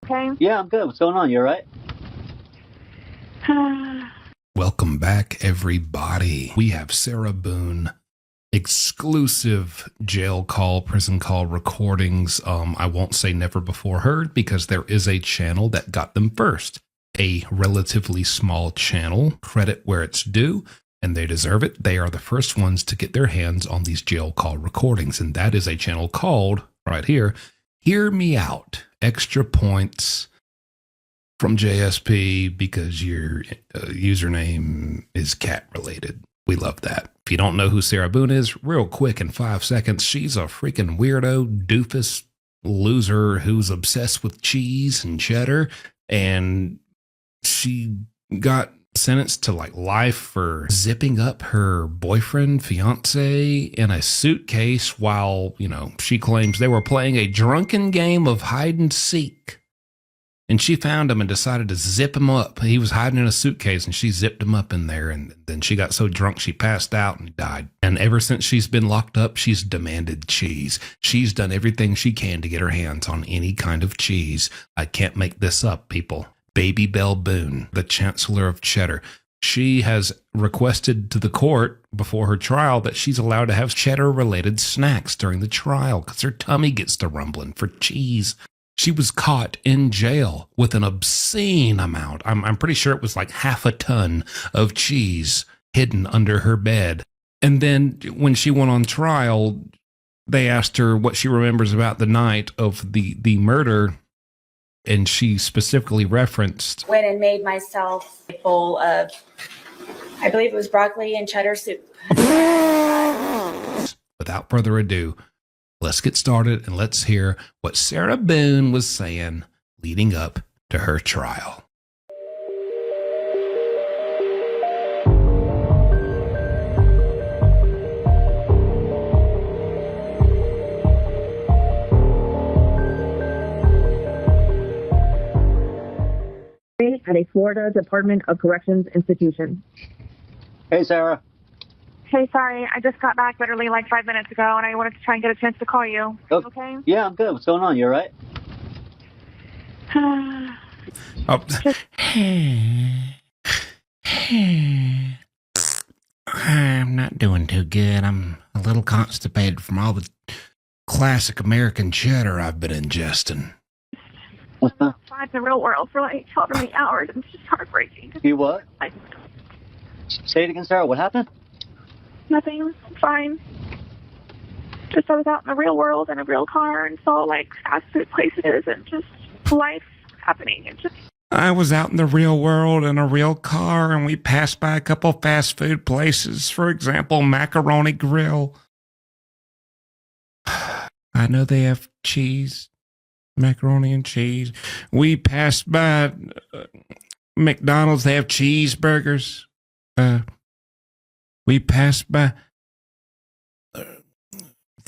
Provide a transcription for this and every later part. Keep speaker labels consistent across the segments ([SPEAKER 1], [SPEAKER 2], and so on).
[SPEAKER 1] okay?
[SPEAKER 2] Yeah, I'm good. What's going on? You all right?
[SPEAKER 3] Welcome back, everybody. We have Sarah Boone, exclusive jail call, prison call recordings. I won't say never before heard because there is a channel that got them first. A relatively small channel, credit where it's due, and they deserve it. They are the first ones to get their hands on these jail call recordings, and that is a channel called, right here, Hear Me Out. Extra points from JSP because your username is cat related. We love that. If you don't know who Sarah Boone is, real quick in 5 seconds, she's a freaking weirdo, doofus, loser who's obsessed with cheese and cheddar, and she got sentenced to like life for zipping up her boyfriend, fiance in a suitcase while, she claims they were playing a drunken game of hide and seek. And she found him and decided to zip him up. He was hiding in a suitcase and she zipped him up in there. And then she got so drunk she passed out and died. And ever since she's been locked up, she's demanded cheese. She's done everything she can to get her hands on any kind of cheese. I can't make this up, people. Baby Belle Boone, the Chancellor of Cheddar. She has requested to the court before her trial that she's allowed to have cheddar-related snacks during the trial because her tummy gets to rumbling for cheese. She was caught in jail with an obscene amount. I'm pretty sure it was like half a ton of cheese hidden under her bed. And then when she went on trial, they asked her what she remembers about the night of the murder. And she specifically referenced,
[SPEAKER 4] went and made myself a bowl of, I believe it was broccoli and cheddar soup.
[SPEAKER 3] Without further ado, let's get started and let's hear what Sarah Boone was saying leading up to her trial.
[SPEAKER 1] At a Florida Department of Corrections institution.
[SPEAKER 2] Hey, Sarah.
[SPEAKER 1] Hey, sorry, I just got back literally like 5 minutes ago, and I wanted to try and get a chance to call you.
[SPEAKER 2] Oh,
[SPEAKER 1] Okay?
[SPEAKER 2] Yeah, I'm good. What's going on? You all right?
[SPEAKER 3] I'm not doing too good. I'm a little constipated from all the classic American cheddar I've been ingesting.
[SPEAKER 1] Outside the real world for like however many hours. It's just heartbreaking.
[SPEAKER 2] You what?
[SPEAKER 1] Like,
[SPEAKER 2] Say it again, Sarah. What happened?
[SPEAKER 1] nothing. Fine. Just I was out in the real world in a real car and saw like fast food places and just life happening and just.
[SPEAKER 3] I was out in the real world in a real car and we passed by a couple fast food places. For example, Macaroni Grill. I know they have cheese. Macaroni and cheese. We passed by McDonald's. They have cheeseburgers. We passed by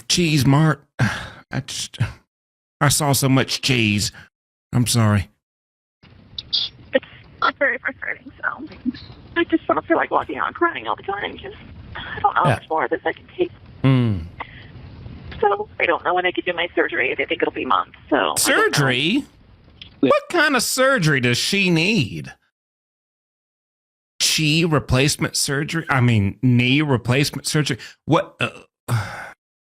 [SPEAKER 3] Cheese Mart. I saw so much cheese. I'm sorry.
[SPEAKER 1] It's very frustrating. So I just don't feel like walking out and crying all the time. Just I don't know how much more of this I can take. So I don't know when I could do my surgery. I think it'll be months. So
[SPEAKER 3] Surgery? What kind of surgery does she need? Knee replacement surgery? Knee replacement surgery? What?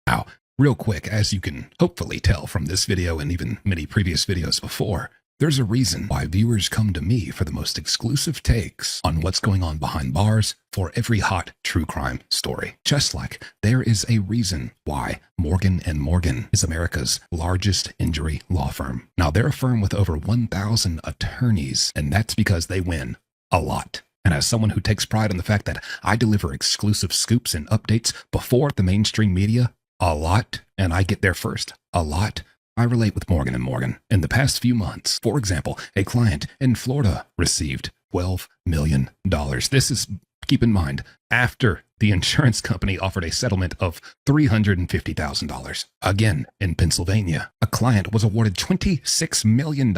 [SPEAKER 3] Now, real quick, as you can hopefully tell from this video and even many previous videos before, there's a reason why viewers come to me for the most exclusive takes on what's going on behind bars for every hot true crime story. Just like there is a reason why Morgan & Morgan is America's largest injury law firm. Now, they're a firm with over 1,000 attorneys, and that's because they win a lot. And as someone who takes pride in the fact that I deliver exclusive scoops and updates before the mainstream media a lot, and I get there first a lot, I relate with Morgan & Morgan. In the past few months, for example, a client in Florida received $12 million. This is, keep in mind, after the insurance company offered a settlement of $350,000. Again, in Pennsylvania, a client was awarded $26 million,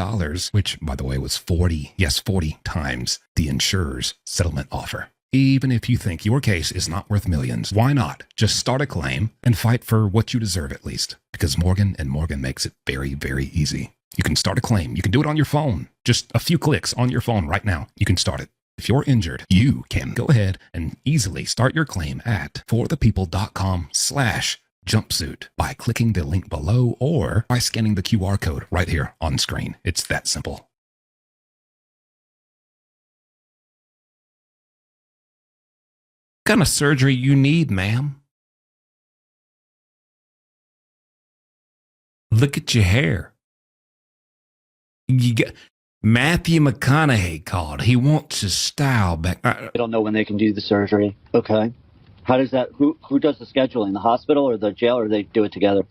[SPEAKER 3] which, by the way, was 40 times the insurer's settlement offer. Even if you think your case is not worth millions, why not just start a claim and fight for what you deserve at least? Because Morgan & Morgan makes it very, very easy. You can start a claim. You can do it on your phone. Just a few clicks on your phone right now. You can start it. If you're injured, you can go ahead and easily start your claim at forthepeople.com/jumpsuit by clicking the link below or by scanning the QR code right here on screen. It's that simple. What kind of surgery you need, ma'am? Look at your hair. You got Matthew McConaughey called. He wants his style back.
[SPEAKER 2] I don't know when they can do the surgery. Okay. How does that, who does the scheduling? The hospital or the jail, or they do it together?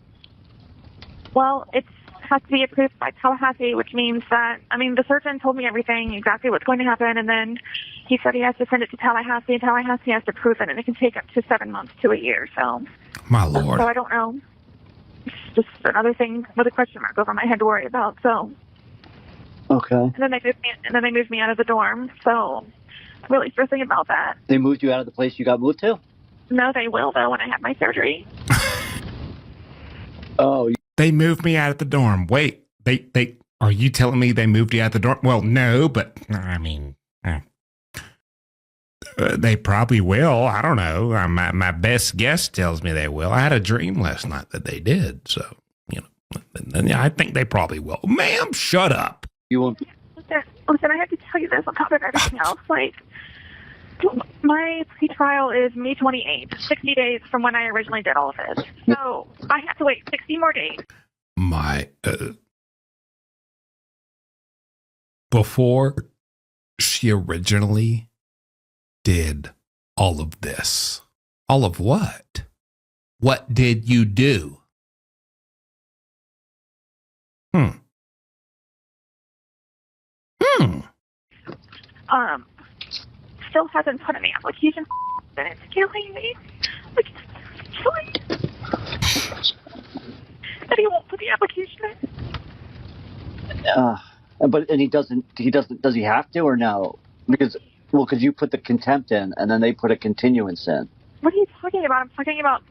[SPEAKER 1] Well, it has to be approved by Tallahassee, which means that, the surgeon told me everything, exactly what's going to happen, and then he said he has to send it to Tallahassee, and Tallahassee has to prove it, and it can take up to 7 months to a year, so.
[SPEAKER 3] My Lord.
[SPEAKER 1] So I don't know. It's just another thing with a question mark over my head to worry about, so.
[SPEAKER 2] Okay.
[SPEAKER 1] And then they moved me out of the dorm, so I'm really stressing about that.
[SPEAKER 2] They moved you out of the place you got moved to?
[SPEAKER 1] No, they will, though, when I have my surgery.
[SPEAKER 2] Oh.
[SPEAKER 3] They moved me out of the dorm. Wait, they are you telling me they moved you out of the dorm? Well, no, but they probably will. I don't know. My best guess tells me they will. I had a dream last night that they did, so, I think they probably will. Ma'am, shut up.
[SPEAKER 2] You won't.
[SPEAKER 1] Listen, I have to tell you this on top of everything else. My pretrial is May 28th, 60 days from when I originally did all of this. So I have to wait 60 more days.
[SPEAKER 3] Before she originally did all of this. All of what? What did you do?
[SPEAKER 1] Still hasn't put in the application, and it's killing me. It's killing me. That he won't put the application in.
[SPEAKER 2] Does he have to or no? Because you put the contempt in and then they put a continuance in.
[SPEAKER 1] What are you talking about? I'm talking about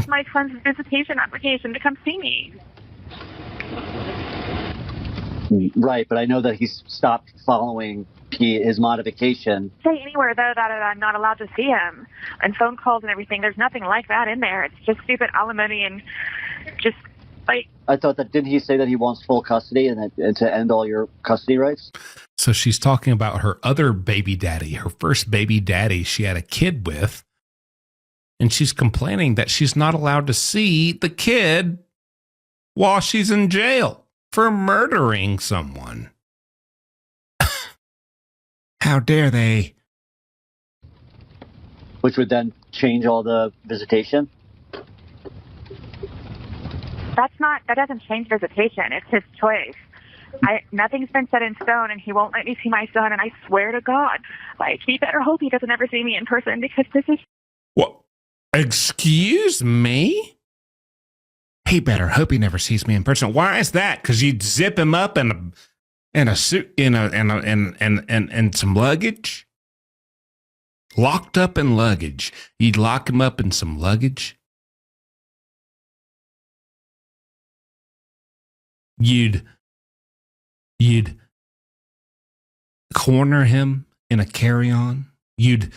[SPEAKER 1] my son's visitation application to come see me.
[SPEAKER 2] Right, but I know that he's stopped following his modification.
[SPEAKER 1] Say anywhere, though, that I'm not allowed to see him. And phone calls and everything, there's nothing like that in there. It's just stupid alimony and just, I
[SPEAKER 2] thought that, didn't he say that he wants full custody and to end all your custody rights?
[SPEAKER 3] So she's talking about her other baby daddy, her first baby daddy she had a kid with. And she's complaining that she's not allowed to see the kid while she's in jail for murdering someone. How dare they?
[SPEAKER 2] Which would then change all the visitation?
[SPEAKER 1] That doesn't change visitation. It's his choice. Nothing's been set in stone, and he won't let me see my son, and I swear to God, he better hope he doesn't ever see me in person, because this is...
[SPEAKER 3] What? Excuse me? He better hope he never sees me in person. Why is that? Because you'd zip him up in a suit, in some luggage? Locked up in luggage. You'd lock him up in some luggage? You'd corner him in a carry-on? You'd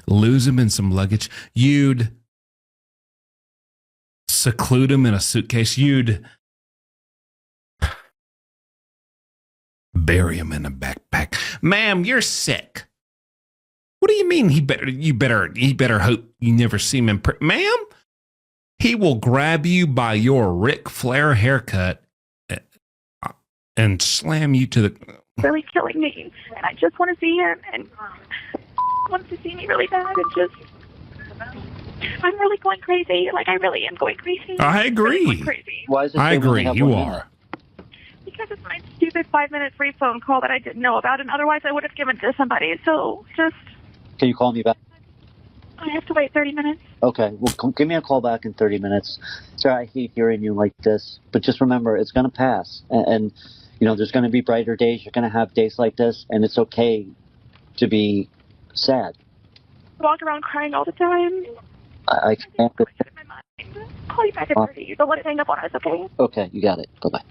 [SPEAKER 3] lose him in some luggage? You'd seclude him in a suitcase? You'd bury him in a backpack? Ma'am, you're sick. What do you mean he better hope you never see him in person? Ma'am, he will grab you by your Ric Flair haircut and slam you to the...
[SPEAKER 1] really killing me, and I just want to see him, and wants to see me really bad, and just... I'm really going crazy. I really am going crazy.
[SPEAKER 3] I agree.
[SPEAKER 1] Really crazy.
[SPEAKER 2] Why is it
[SPEAKER 3] I agree. You are.
[SPEAKER 1] Because it's my stupid 5-minute free phone call that I didn't know about, and otherwise I would have given it to somebody. So just...
[SPEAKER 2] Can you call me back?
[SPEAKER 1] I have to wait 30 minutes.
[SPEAKER 2] Okay, well, give me a call back in 30 minutes. Sarah, I hate hearing you like this, but just remember, it's going to pass. And there's going to be brighter days. You're going to have days like this, and it's okay to be sad.
[SPEAKER 1] I walk around crying all the time.
[SPEAKER 2] I can't.
[SPEAKER 1] My Call you back at 30. So let's hang up on us, okay?
[SPEAKER 2] Okay, you got it. Bye-bye.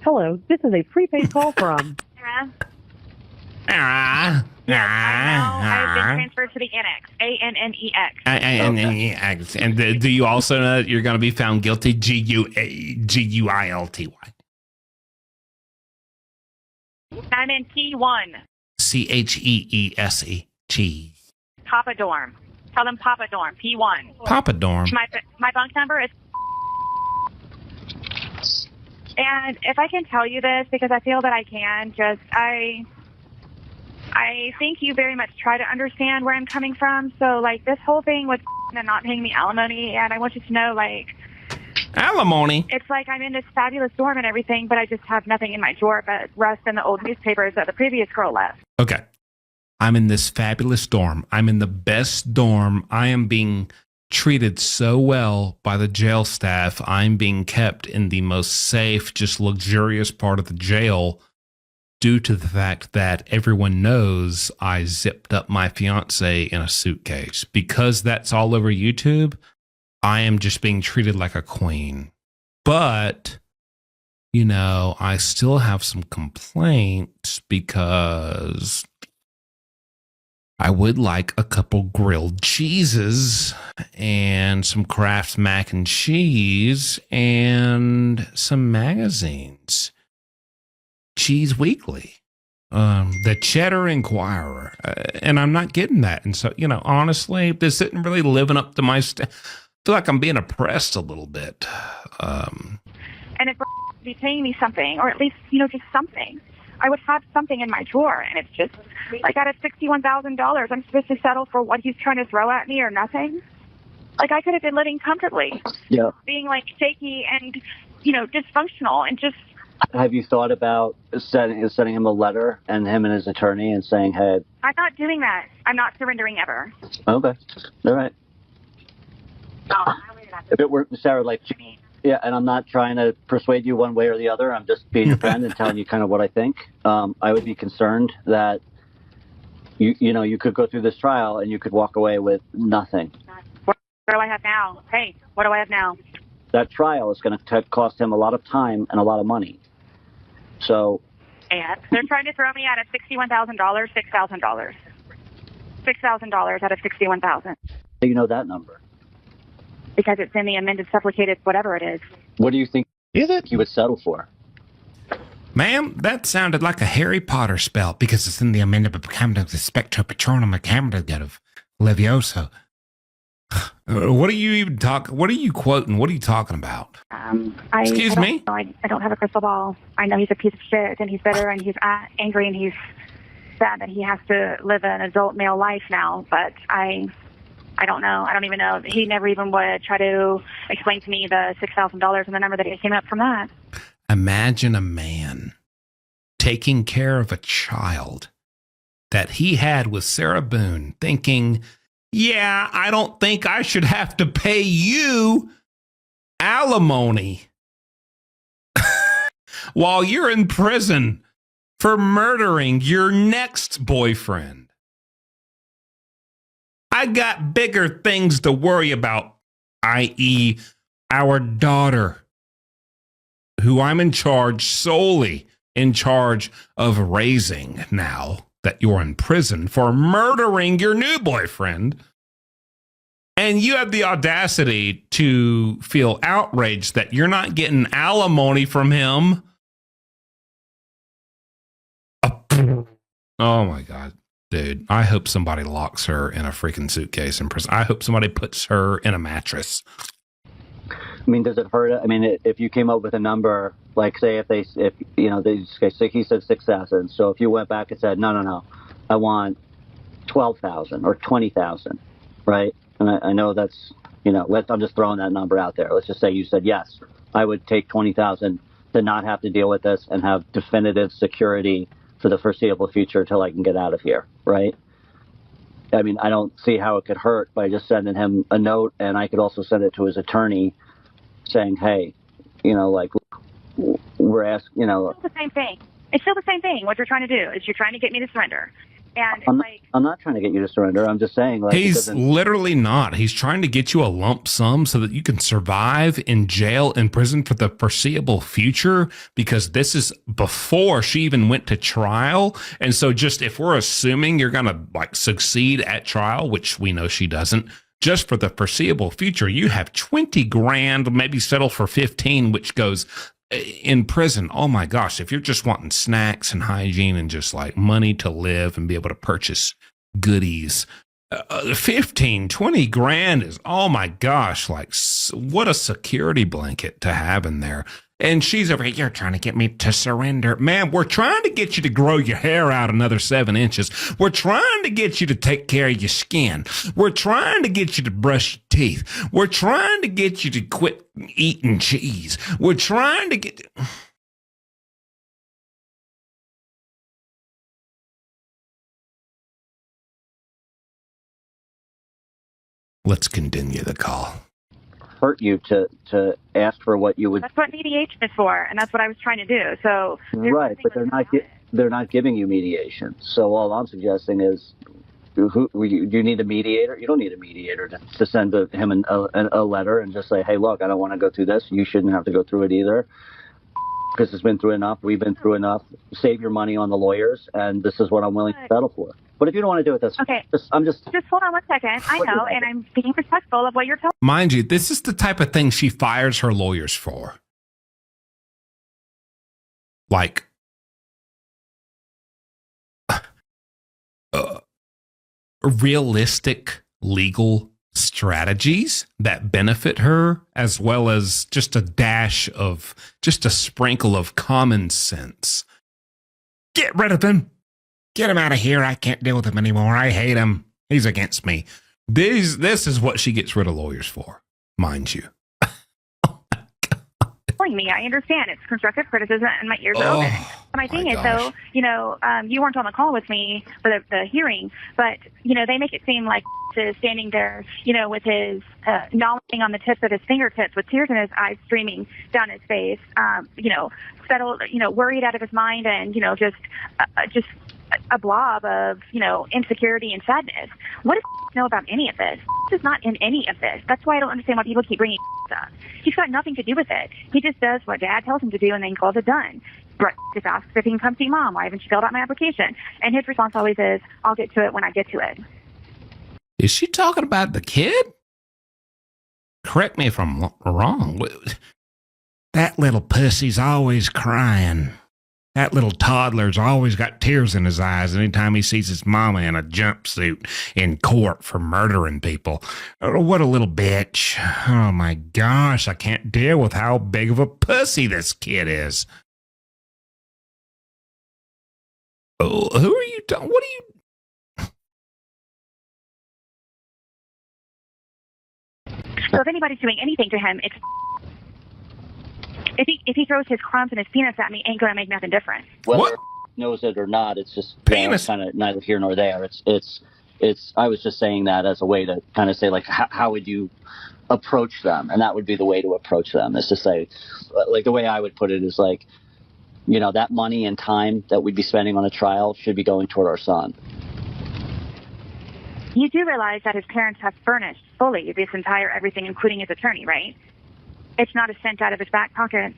[SPEAKER 5] Hello, this is a prepaid call from...
[SPEAKER 1] Sarah? Yes, I know. I've been transferred to the Annex. ANNEX.
[SPEAKER 3] ANNEX. And do you also know that you're going to be found guilty? GUILTY.
[SPEAKER 1] I'm in T1.
[SPEAKER 3] CHEESE. Cheese.
[SPEAKER 1] Papa Dorm. Tell them Papa Dorm. P1.
[SPEAKER 3] Papa Dorm.
[SPEAKER 1] My bunk number is... And if I can tell you this, because I feel that I can, I think you very much try to understand where I'm coming from. So, like, this whole thing with and not paying me alimony, and I want you to know, like...
[SPEAKER 3] Alimony?
[SPEAKER 1] It's like I'm in this fabulous dorm and everything, but I just have nothing in my drawer but rust and the old newspapers that the previous girl left.
[SPEAKER 3] Okay. I'm in this fabulous dorm. I'm in the best dorm. I am being treated so well by the jail staff. I'm being kept in the most safe, just luxurious part of the jail due to the fact that everyone knows I zipped up my fiance in a suitcase. Because that's all over YouTube, I am just being treated like a queen. But, you know, I still have some complaints because I would like a couple grilled cheeses and some Kraft mac and cheese and some magazines. Cheese Weekly, the Cheddar Inquirer, and I'm not getting that. And so, you know, honestly, this isn't really living up to my I feel like I'm being oppressed a little bit.
[SPEAKER 1] And if be paying me something, or at least, you know, just something, I would have something in my drawer. And it's just like out of $61,000, I'm supposed to settle for what he's trying to throw at me or nothing. Like, I could have been living comfortably, being like shaky and, you know, dysfunctional and just.
[SPEAKER 2] Have you thought about sending him a letter and him and his attorney and saying, hey...
[SPEAKER 1] I'm not doing that. I'm not surrendering ever.
[SPEAKER 2] Okay. All right. If it were, Sarah, like... Yeah, and I'm not trying to persuade you one way or the other. I'm just being your friend and telling you kind of what I think. I would be concerned that, you know, you could go through this trial and you could walk away with nothing.
[SPEAKER 1] What do I have now? Hey, what do I have now?
[SPEAKER 2] That trial is going to cost him a lot of time and a lot of money. So,
[SPEAKER 1] and they're trying to throw me out of $61,000, $6,000. $6,000 out of $61,000.
[SPEAKER 2] You know that number?
[SPEAKER 1] Because it's in the amended supplicated whatever it is.
[SPEAKER 2] What do you think he would settle for?
[SPEAKER 3] Ma'am, that sounded like a Harry Potter spell because it's in the amended Spectro Patronum Acamida of Levioso. What are you even talking? What are you quoting? What are you talking about? Excuse me?
[SPEAKER 1] I don't have a crystal ball. I know he's a piece of shit and he's bitter and he's angry and he's sad that he has to live an adult male life now. But I don't know. I don't even know. He never even would try to explain to me the $6,000 and the number that he came up from that.
[SPEAKER 3] Imagine a man taking care of a child that he had with Sarah Boone thinking, yeah, I don't think I should have to pay you alimony while you're in prison for murdering your next boyfriend. I got bigger things to worry about, i.e., our daughter, who I'm solely in charge of raising now that you're in prison for murdering your new boyfriend. And you have the audacity to feel outraged that you're not getting alimony from him. Oh my God, dude. I hope somebody locks her in a freaking suitcase in prison. I hope somebody puts her in a mattress.
[SPEAKER 2] I mean, does it hurt? I mean, if you came up with a number, like say if you know, he said 6,000. So if you went back and said, no, I want 12,000 or 20,000, right? And I know that's, you know, I'm just throwing that number out there. Let's just say you said, yes, I would take 20,000 to not have to deal with this and have definitive security for the foreseeable future until I can get out of here, right? I mean, I don't see how it could hurt by just sending him a note, and I could also send it to his attorney saying, hey, you know, like, we're asking, you know.
[SPEAKER 1] It's still the same thing. It's still the same thing. What you're trying to do is you're trying to get me to surrender. And
[SPEAKER 2] I'm not trying to get you to surrender. I'm just saying, like,
[SPEAKER 3] he's literally not. He's trying to get you a lump sum so that you can survive in jail and prison for the foreseeable future, because this is before she even went to trial. And so just if we're assuming you're going to like succeed at trial, which we know she doesn't, just for the foreseeable future, you have 20 grand, maybe settle for 15, which goes in prison. Oh my gosh, if you're just wanting snacks and hygiene and just like money to live and be able to purchase goodies, 15, 20 grand is, oh my gosh, like what a security blanket to have in there. And she's over here, you're trying to get me to surrender. Man, we're trying to get you to grow your hair out another 7 inches. We're trying to get you to take care of your skin. We're trying to get you to brush your teeth. We're trying to get you to quit eating cheese. We're trying to get... Let's continue the call.
[SPEAKER 2] Hurt you to ask for what you would.
[SPEAKER 1] That's what mediation is for, and that's what I was trying to do. So
[SPEAKER 2] right, but they're not giving you mediation. So all I'm suggesting is, do you need a mediator? You don't need a mediator to send him a letter and just say, hey, look, I don't want to go through this. You shouldn't have to go through it either, because it's been through enough. We've been through enough. Save your money on the lawyers, and this is what I'm willing to settle for. But if you don't want to do it, that's
[SPEAKER 1] okay.
[SPEAKER 2] Just
[SPEAKER 1] hold on one second. I know, and I'm being respectful of what you're telling.
[SPEAKER 3] Mind you, this is the type of thing she fires her lawyers for. Like, realistic legal strategies that benefit her, as well as just a sprinkle of common sense. Get rid of him. Get him out of here. I can't deal with him anymore. I hate him. He's against me. This is what she gets rid of lawyers for, mind you.
[SPEAKER 1] Me, I understand it's constructive criticism, and my ears are open. My thing is, though, you weren't on the call with me for the hearing, but they make it seem like is standing there, with his gnawing on the tips of his fingertips, with tears in his eyes streaming down his face, settled, worried out of his mind, and just a blob of insecurity and sadness. What does know about any of this? Is not in any of this. That's why I don't understand why people keep bringing up. He's got nothing to do with it. He just does what Dad tells him to do and then calls it done. Brett just asks if he can come see Mom. Why haven't you filled out my application? And his response always is, I'll get to it when I get to it.
[SPEAKER 3] Is she talking about the kid? Correct me if I'm wrong. That little pussy's always crying. That little toddler's always got tears in his eyes anytime he sees his mama in a jumpsuit in court for murdering people. Oh, what a little bitch. Oh my gosh, I can't deal with how big of a pussy this kid is. Oh, who are you talking? What are you?
[SPEAKER 1] So if anybody's doing anything to him, it's if he throws his crumbs and his penis at me, ain't gonna make nothing different.
[SPEAKER 2] Whether
[SPEAKER 3] what?
[SPEAKER 2] Knows it or not, it's just
[SPEAKER 3] penis.
[SPEAKER 2] Kind of neither here nor there. It's. I was just saying that as a way to kind of say, like, how would you approach them, and that would be the way to approach them, is to say, like, the way I would put it is like, that money and time that we'd be spending on a trial should be going toward our son.
[SPEAKER 1] You do realize that his parents have furnished fully this entire everything, including his attorney, right? It's not a cent out of his back pocket.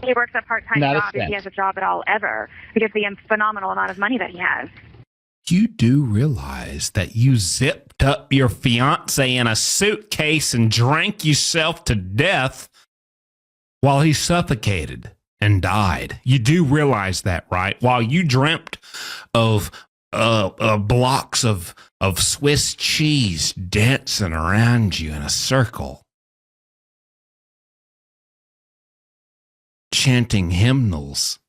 [SPEAKER 1] He works a part-time job if he has a job at all ever, because of the phenomenal amount of money that he has.
[SPEAKER 3] You do realize that you zipped up your fiance in a suitcase and drank yourself to death while he suffocated and died. You do realize that, right? While you dreamt of blocks of Swiss cheese dancing around you in a circle, chanting hymnals.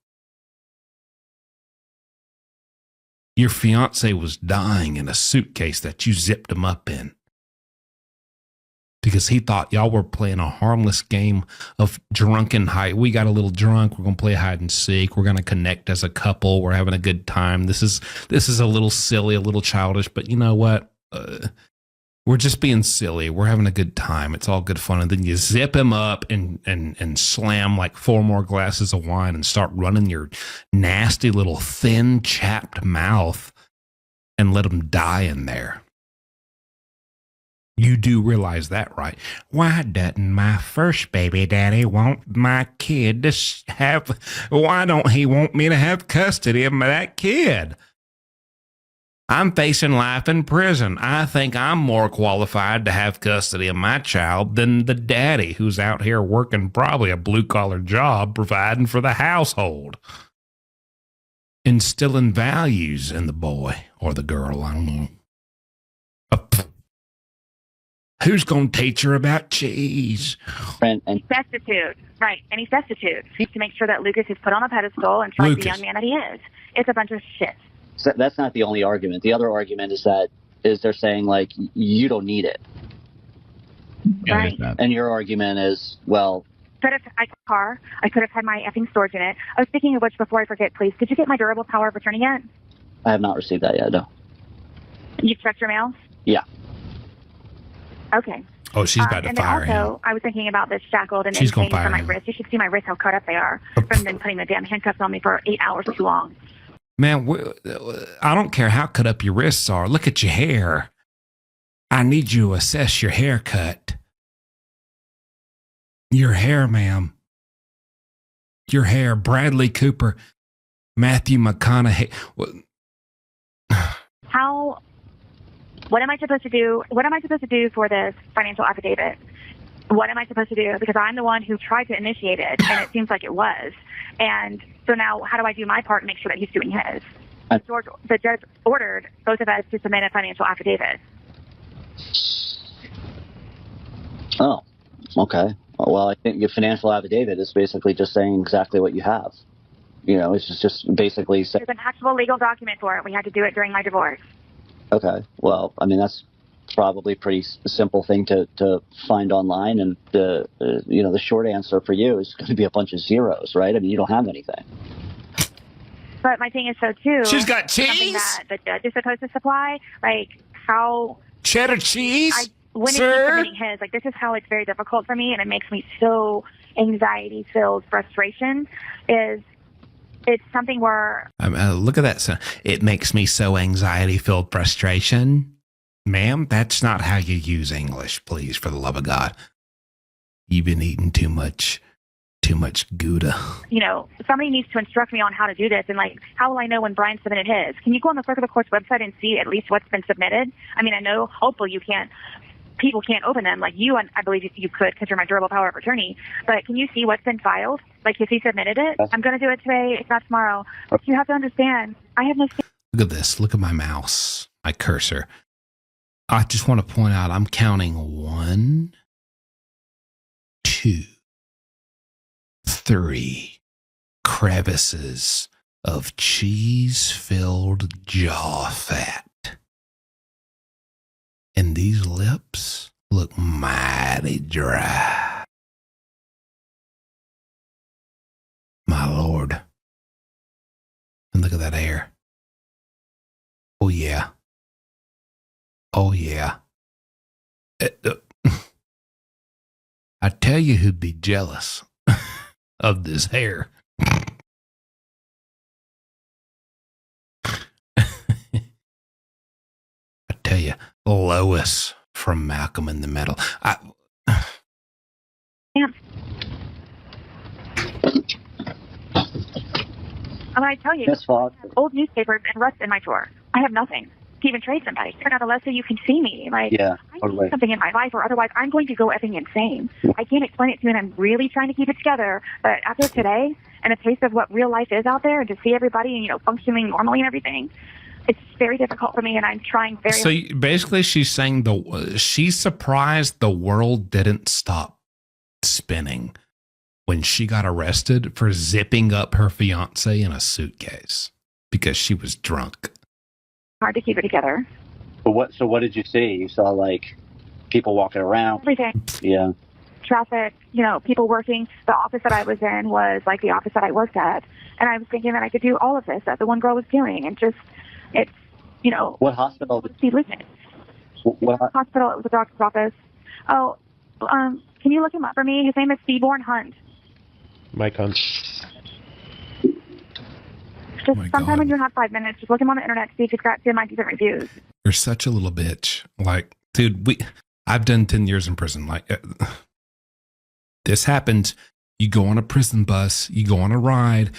[SPEAKER 3] Your fiance was dying in a suitcase that you zipped him up in, because he thought y'all were playing a harmless game of drunken hide. We got a little drunk. We're going to play hide and seek. We're going to connect as a couple. We're having a good time. This is a little silly, a little childish, but you know what? We're just being silly. We're having a good time. It's all good fun. And then you zip him up and slam like 4 more glasses of wine and start running your nasty little thin, chapped mouth and let them die in there. You do realize that, right? Why doesn't my first baby daddy want my kid to have, why don't he want me to have custody of that kid? I'm facing life in prison. I think I'm more qualified to have custody of my child than the daddy who's out here working probably a blue-collar job providing for the household. Instilling values in the boy or the girl, I don't know. Who's going to teach her about cheese?
[SPEAKER 2] And
[SPEAKER 1] Destitute, right? And he's destitute to make sure that Lucas is put on a pedestal and tried the young man that he is. It's a bunch of shit.
[SPEAKER 2] So that's not the only argument. The other argument is they're saying, like, you don't need it.
[SPEAKER 1] Right.
[SPEAKER 2] And your argument is, well,
[SPEAKER 1] Could have had a car. I could have had my effing storage in it. Oh, speaking of which, before I forget, please, did you get my durable power of attorney yet?
[SPEAKER 2] I have not received that yet, no.
[SPEAKER 1] You checked your mail?
[SPEAKER 2] Yeah.
[SPEAKER 1] Okay.
[SPEAKER 3] Oh, she's about to fire him.
[SPEAKER 1] And then also, I was thinking about this shackled and
[SPEAKER 3] She's gonna
[SPEAKER 1] insane for
[SPEAKER 3] fire
[SPEAKER 1] my
[SPEAKER 3] him.
[SPEAKER 1] wrist. You should see my wrists, how cut up they are from them putting the damn handcuffs on me for 8 hours too long.
[SPEAKER 3] Man, I don't care how cut up your wrists are. Look at your hair. I need you to assess your haircut. Your hair, ma'am. Your hair. Bradley Cooper. Matthew McConaughey.
[SPEAKER 1] What am I supposed to do? What am I supposed to do for this financial affidavit? What am I supposed to do? Because I'm the one who tried to initiate it, and it seems like it was. And so now, how do I do my part and make sure that he's doing his? The judge ordered both of us to submit a financial affidavit.
[SPEAKER 2] Oh, okay. Well, I think your financial affidavit is basically just saying exactly what you have. You know, it's just basically saying.
[SPEAKER 1] There's an actual legal document for it. We had to do it during my divorce.
[SPEAKER 2] Okay. Well, I mean, that's probably a pretty simple thing to find online. And the short answer for you is going to be a bunch of zeros, right? I mean, you don't have anything.
[SPEAKER 1] But my thing is, so too.
[SPEAKER 3] She's got
[SPEAKER 1] something
[SPEAKER 3] cheese?
[SPEAKER 1] that the judge is supposed to supply. Like, how.
[SPEAKER 3] Cheddar cheese?
[SPEAKER 1] When he's submitting his, like, this is how it's very difficult for me, and it makes me so anxiety-filled frustration, is it's something where...
[SPEAKER 3] look at that. It makes me so anxiety-filled frustration. Ma'am, that's not how you use English, please, for the love of God. You've been eating too much Gouda. You know,
[SPEAKER 1] somebody needs to instruct me on how to do this, and, like, how will I know when Brian submitted his? Can you go on the clerk of the court's website and see at least what's been submitted? I mean, I know, hopefully you can't. People can't open them like you, and I believe you could because you're my durable power of attorney. But can you see what's been filed? Like, if he submitted it? I'm going to do it today, if not tomorrow. But you have to understand, I have no...
[SPEAKER 3] Look at this. Look at my mouse, my cursor. I just want to point out I'm counting 1, 2, 3 crevices of cheese-filled jaw fat. And these lips look mighty dry. My Lord. And look at that hair. Oh, yeah. Oh, yeah. I tell you who'd be jealous of this hair. I tell you, Lois from Malcolm in the Middle.
[SPEAKER 1] Yeah. I tell you,
[SPEAKER 2] Yes, Fox.
[SPEAKER 1] I have old newspapers and rust in my drawer. I have nothing to even trade somebody. Turn out unless so you can see me. Like,
[SPEAKER 2] yeah,
[SPEAKER 1] I need something in my life, or otherwise I'm going to go effing insane. I can't explain it to you, and I'm really trying to keep it together. But after today, and a taste of what real life is out there, and to see everybody, you know, functioning normally and everything, it's very difficult for me, and I'm trying very hard.
[SPEAKER 3] So basically she's saying she's surprised the world didn't stop spinning when she got arrested for zipping up her fiance in a suitcase because she was drunk.
[SPEAKER 1] Hard to keep it together.
[SPEAKER 2] But what did you see? You saw, like, people walking around?
[SPEAKER 1] Everything.
[SPEAKER 2] Yeah.
[SPEAKER 1] Traffic, you know, people working. The office that I was in was like the office that I worked at. And I was thinking that I could do all of this that the one girl was doing. And just, it's, you know.
[SPEAKER 2] What hospital?
[SPEAKER 1] See, listen.
[SPEAKER 2] What
[SPEAKER 1] hospital? It was a doctor's office. Oh, can you look him up for me? His name is Seaborn Hunt.
[SPEAKER 6] Mike Hunt.
[SPEAKER 1] Just
[SPEAKER 3] my
[SPEAKER 1] sometime
[SPEAKER 3] God.
[SPEAKER 1] when you have 5 minutes, just look him on the internet to see if he's got 10 decent reviews.
[SPEAKER 3] You're such a little bitch. Like, dude, I've done 10 years in prison. Like, this happens. You go on a prison bus, you go on a ride,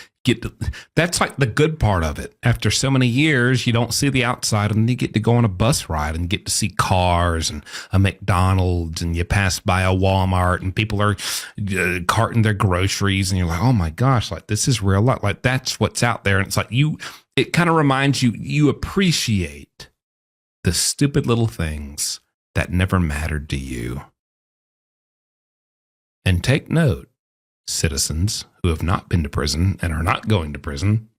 [SPEAKER 3] that's like the good part of it. After so many years, you don't see the outside, and you get to go on a bus ride and get to see cars and a McDonald's, and you pass by a Walmart and people are carting their groceries, and you're like, oh my gosh, like this is real life. Like that's what's out there. And it's like it kind of reminds you appreciate the stupid little things that never mattered to you. And take note, citizens who have not been to prison and are not going to prison,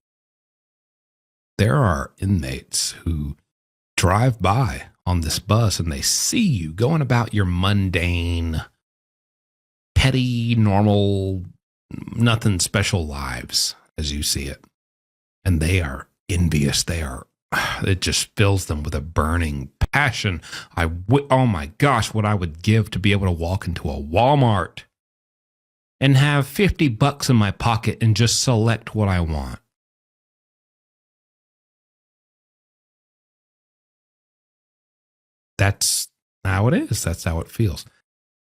[SPEAKER 3] there are inmates who drive by on this bus and they see you going about your mundane, petty, normal, nothing special lives as you see it. And they are envious. It just fills them with a burning passion. Oh my gosh, what I would give to be able to walk into a Walmart and have $50 in my pocket and just select what I want. That's how it is. That's how it feels.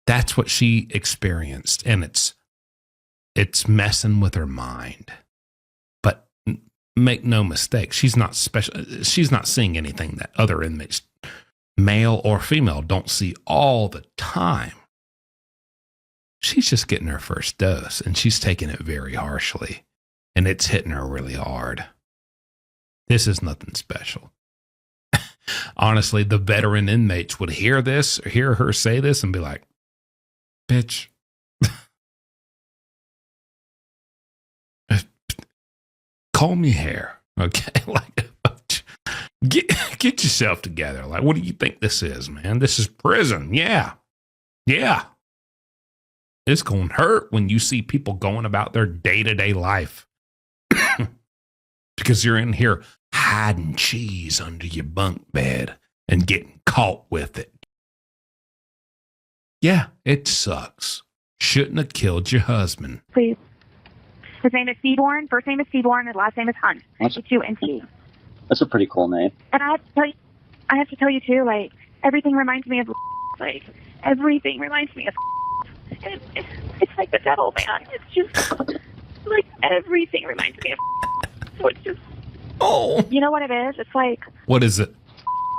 [SPEAKER 3] That's what she experienced. And it's messing with her mind. But make no mistake, she's not special. She's not seeing anything that other inmates, male or female, don't see all the time. She's just getting her first dose, and she's taking it very harshly, and it's hitting her really hard. This is nothing special. Honestly, the veteran inmates would hear her say this and be like, bitch, comb your hair, okay? Like, get yourself together. Like, what do you think this is, man? This is prison. Yeah. It's going to hurt when you see people going about their day-to-day life because you're in here hiding cheese under your bunk bed and getting caught with it. Yeah, it sucks. Shouldn't have killed your husband.
[SPEAKER 1] Please. His name is Seaborn. First name is Seaborn. His last name is Hunt. H-U-N-T.
[SPEAKER 2] That's a pretty cool name.
[SPEAKER 1] And I have to tell you too, like, everything reminds me of, like, everything reminds me of. It's like the devil, man. It's just like everything reminds me of. So it's just.
[SPEAKER 3] Oh.
[SPEAKER 1] You know what it is? It's like.
[SPEAKER 3] What is it?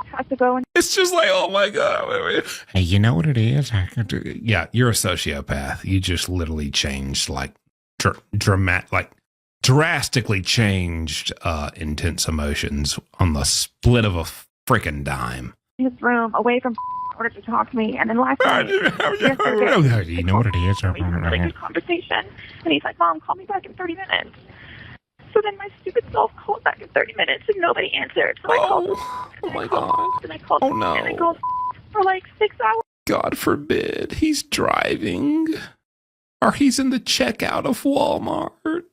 [SPEAKER 1] Has to go and.
[SPEAKER 3] It's just like, oh my God. Hey, you know what it is? Yeah, you're a sociopath. You just literally changed, like, drastically changed intense emotions on the split of a freaking dime.
[SPEAKER 1] His room away from. In order to talk to me, and then last night,
[SPEAKER 3] you know what it is?
[SPEAKER 1] We had a really good conversation, and he's like, "Mom, call me back in 30 minutes." So then my stupid self called back in 30 minutes, and nobody answered. So I called.
[SPEAKER 3] Oh my God!
[SPEAKER 1] And I called.
[SPEAKER 3] Oh no!
[SPEAKER 1] And I called for like 6 hours.
[SPEAKER 3] God forbid he's driving, or he's in the checkout of Walmart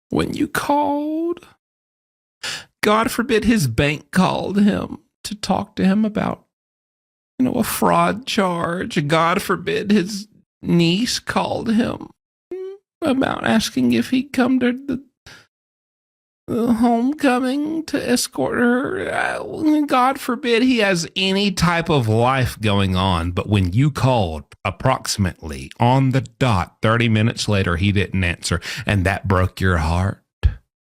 [SPEAKER 3] when you called. God forbid his bank called him to talk to him about, a fraud charge. God forbid his niece called him about asking if he'd come to the homecoming to escort her. God forbid he has any type of life going on. But when you called approximately on the dot 30 minutes later, he didn't answer, and that broke your heart.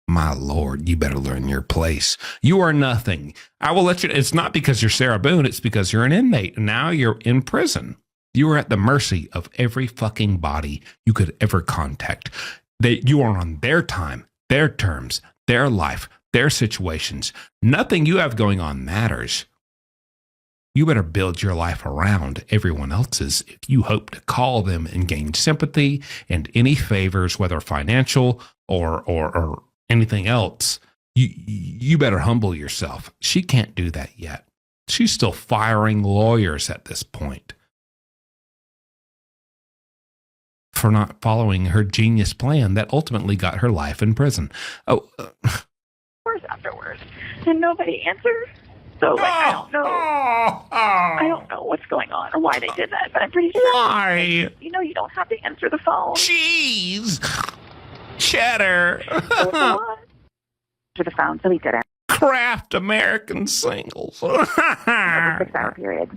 [SPEAKER 3] My Lord, you better learn your place. You are nothing. I will let you. It's not because you're Sarah Boone. It's because you're an inmate. And now you're in prison. You are at the mercy of every fucking body you could ever contact. You are on their time, their terms, their life, their situations. Nothing you have going on matters. You better build your life around everyone else's if you hope to call them and gain sympathy and any favors, whether financial or anything else. You better humble yourself. She can't do that yet. She's still firing lawyers at this point for not following her genius plan that ultimately got her life in prison.
[SPEAKER 1] Afterwards, and nobody answered. So I don't know. I don't know what's going on or why they did that, but I'm pretty sure.
[SPEAKER 3] Why?
[SPEAKER 1] You don't have to answer the phone.
[SPEAKER 3] Jeez. Cheddar.
[SPEAKER 1] So it's a lot. to the phone, so he didn't.
[SPEAKER 3] Craft American singles.
[SPEAKER 1] Over a 6-hour period.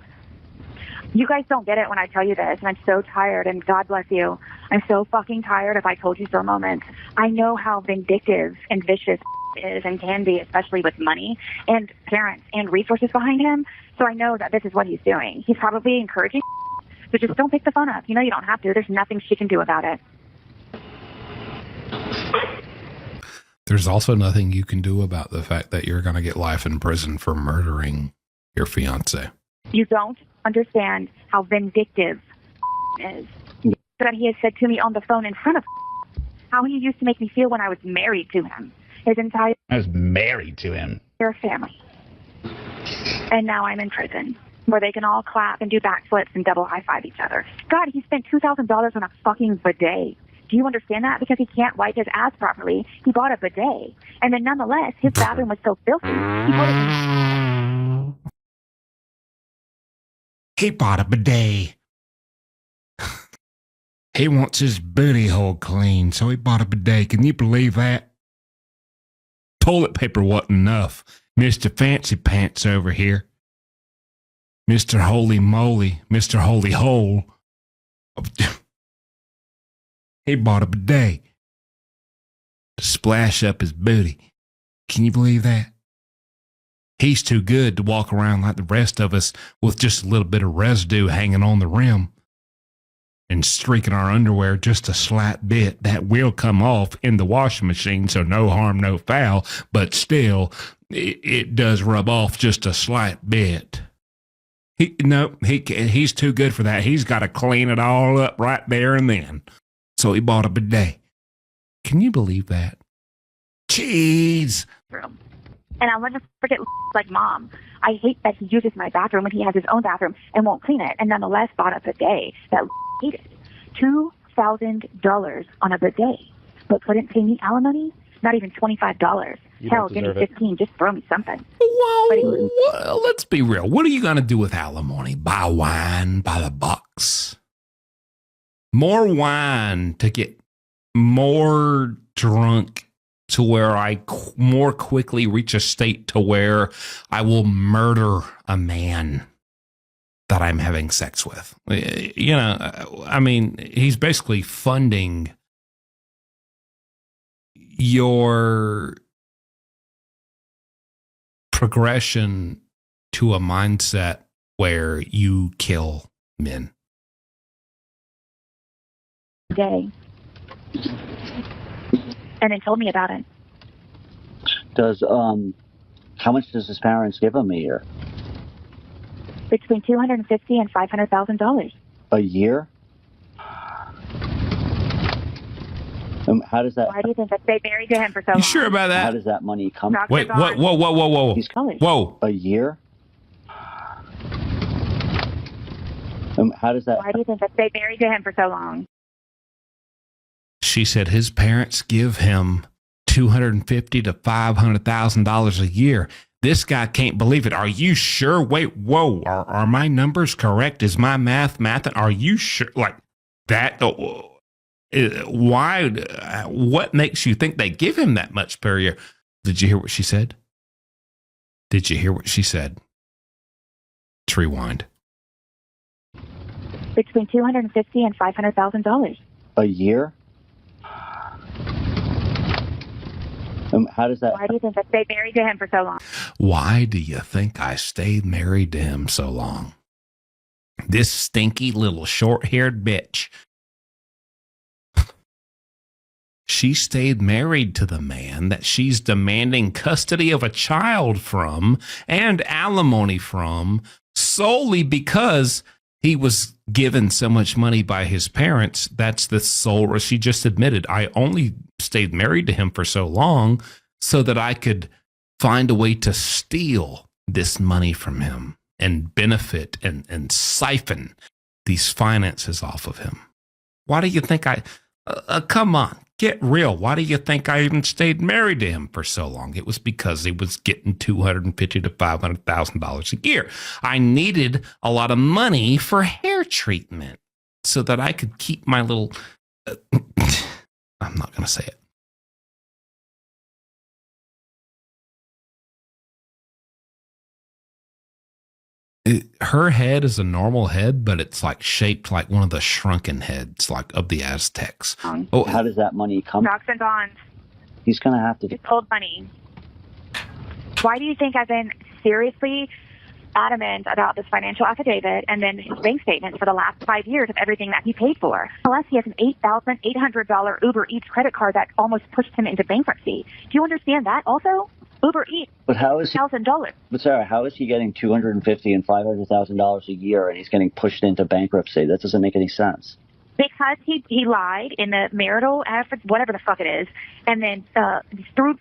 [SPEAKER 1] You guys don't get it when I tell you this, and I'm so tired, and God bless you. I'm so fucking tired if I told you so moment. I know how vindictive and vicious is and can be, especially with money and parents and resources behind him. So I know that this is what he's doing. He's probably encouraging, so just don't pick the phone up. You know you don't have to. There's nothing she can do about it.
[SPEAKER 3] There's also nothing you can do about the fact that you're going to get life in prison for murdering your fiance.
[SPEAKER 1] You don't understand how vindictive is. That he has said to me on the phone in front of how he used to make me feel when I was married to him. His entire family. And now I'm in prison, where they can all clap and do backflips and double high-five each other. God, he spent $2,000 on a fucking bidet. Do you understand that? Because he can't wipe his ass properly, he bought a bidet. And then nonetheless, his bathroom was so filthy, he put it in...
[SPEAKER 6] He bought a bidet. He wants his booty hole clean, so he bought a bidet. Can you believe that?
[SPEAKER 3] Toilet paper wasn't enough.
[SPEAKER 6] Mr. Fancy Pants over here. Mr. Holy Moly. Mr. Holy Hole. He bought a bidet to splash up his booty. Can you believe that? He's too good to walk around like the rest of us with just a little bit of residue hanging on the rim and streaking our underwear just a slight bit. That will come off in the washing machine, so no harm, no foul, but still, it does rub off just a slight bit. He's too good for that. He's got to clean it all up right there and then. So he bought a bidet. Can you believe that? Jeez.
[SPEAKER 1] And I'll never forget, like, Mom, I hate that he uses my bathroom when he has his own bathroom and won't clean it, and nonetheless bought a bidet that hated. $2,000 on a bidet, but couldn't pay me alimony? Not even $25. Hell, give me 15. Just throw me something.
[SPEAKER 3] Well, let's be real. What are you going to do with alimony? Buy wine by the box? More wine to get more drunk to where I more quickly reach a state to where I will murder a man that I'm having sex with. You know, I mean, he's basically funding your progression to a mindset where you kill men.
[SPEAKER 1] Day. And then told me about it.
[SPEAKER 2] Does how much does his parents give him a year?
[SPEAKER 1] Between $250,000 and $500,000
[SPEAKER 2] a year. How does that?
[SPEAKER 1] Why do you think that they married to him for so long?
[SPEAKER 3] You sure about that?
[SPEAKER 2] How does that money come?
[SPEAKER 3] Wait, whoa.
[SPEAKER 2] He's
[SPEAKER 3] Whoa.
[SPEAKER 2] A year. How does that?
[SPEAKER 1] Why do you think that they married to him for so long?
[SPEAKER 3] She said his parents give him $250,000 to $500,000 a year. This guy can't believe it. Are you sure? Wait, whoa. Are my numbers correct? Is my math? Are you sure? Like that? Why? What makes you think they give him that much per year? Did you hear what she said? Let's rewind.
[SPEAKER 1] Between $250,000 and $500,000
[SPEAKER 2] a year. How does that?
[SPEAKER 1] Why do you think that they married to him for so long?
[SPEAKER 3] Why do you think I stayed married to him so long? This stinky little short-haired bitch. She stayed married to the man that she's demanding custody of a child from and alimony from solely because he was given so much money by his parents. That's the sole. She just admitted, I only stayed married to him for so long so that I could find a way to steal this money from him and benefit and siphon these finances off of him. Why do you think come on, get real. Why do you think I even stayed married to him for so long? It was because he was getting $250,000 to $500,000 a year. I needed a lot of money for hair treatment so that I could keep my little, I'm not going to say it. her head is a normal head, but it's like shaped like one of the shrunken heads, like of the Aztecs.
[SPEAKER 2] Oh, how does that money come?
[SPEAKER 1] Stocks and bonds.
[SPEAKER 2] He's going to have to.
[SPEAKER 1] It's old money. Why do you think I've been seriously adamant about this financial affidavit and then his bank statements for the last 5 years of everything that he paid for? Plus, he has an $8,800 Uber Eats credit card that almost pushed him into bankruptcy. Do you understand that also? Uber Eats.
[SPEAKER 2] But how is he?
[SPEAKER 1] $1,000.
[SPEAKER 2] But Sarah, how is he getting $250,000 and $500,000 a year, and he's getting pushed into bankruptcy? That doesn't make any sense.
[SPEAKER 1] Because he lied in the marital whatever the fuck it is, and then threw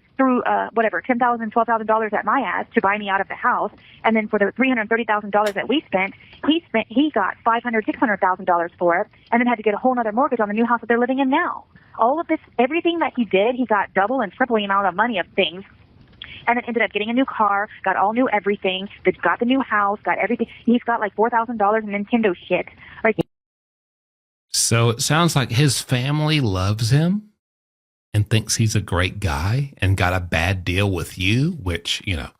[SPEAKER 1] whatever $10,000, $12,000 at my ass to buy me out of the house, and then for the $330,000 that we spent, he got $500,000, $600,000 for it, and then had to get a whole other mortgage on the new house that they're living in now. All of this, everything that he did, he got double and triple the amount of money of things. And then ended up getting a new car, got all new everything, got the new house, got everything. He's got like $4,000 in Nintendo shit. Like.
[SPEAKER 3] So it sounds like his family loves him and thinks he's a great guy and got a bad deal with you, which, you know,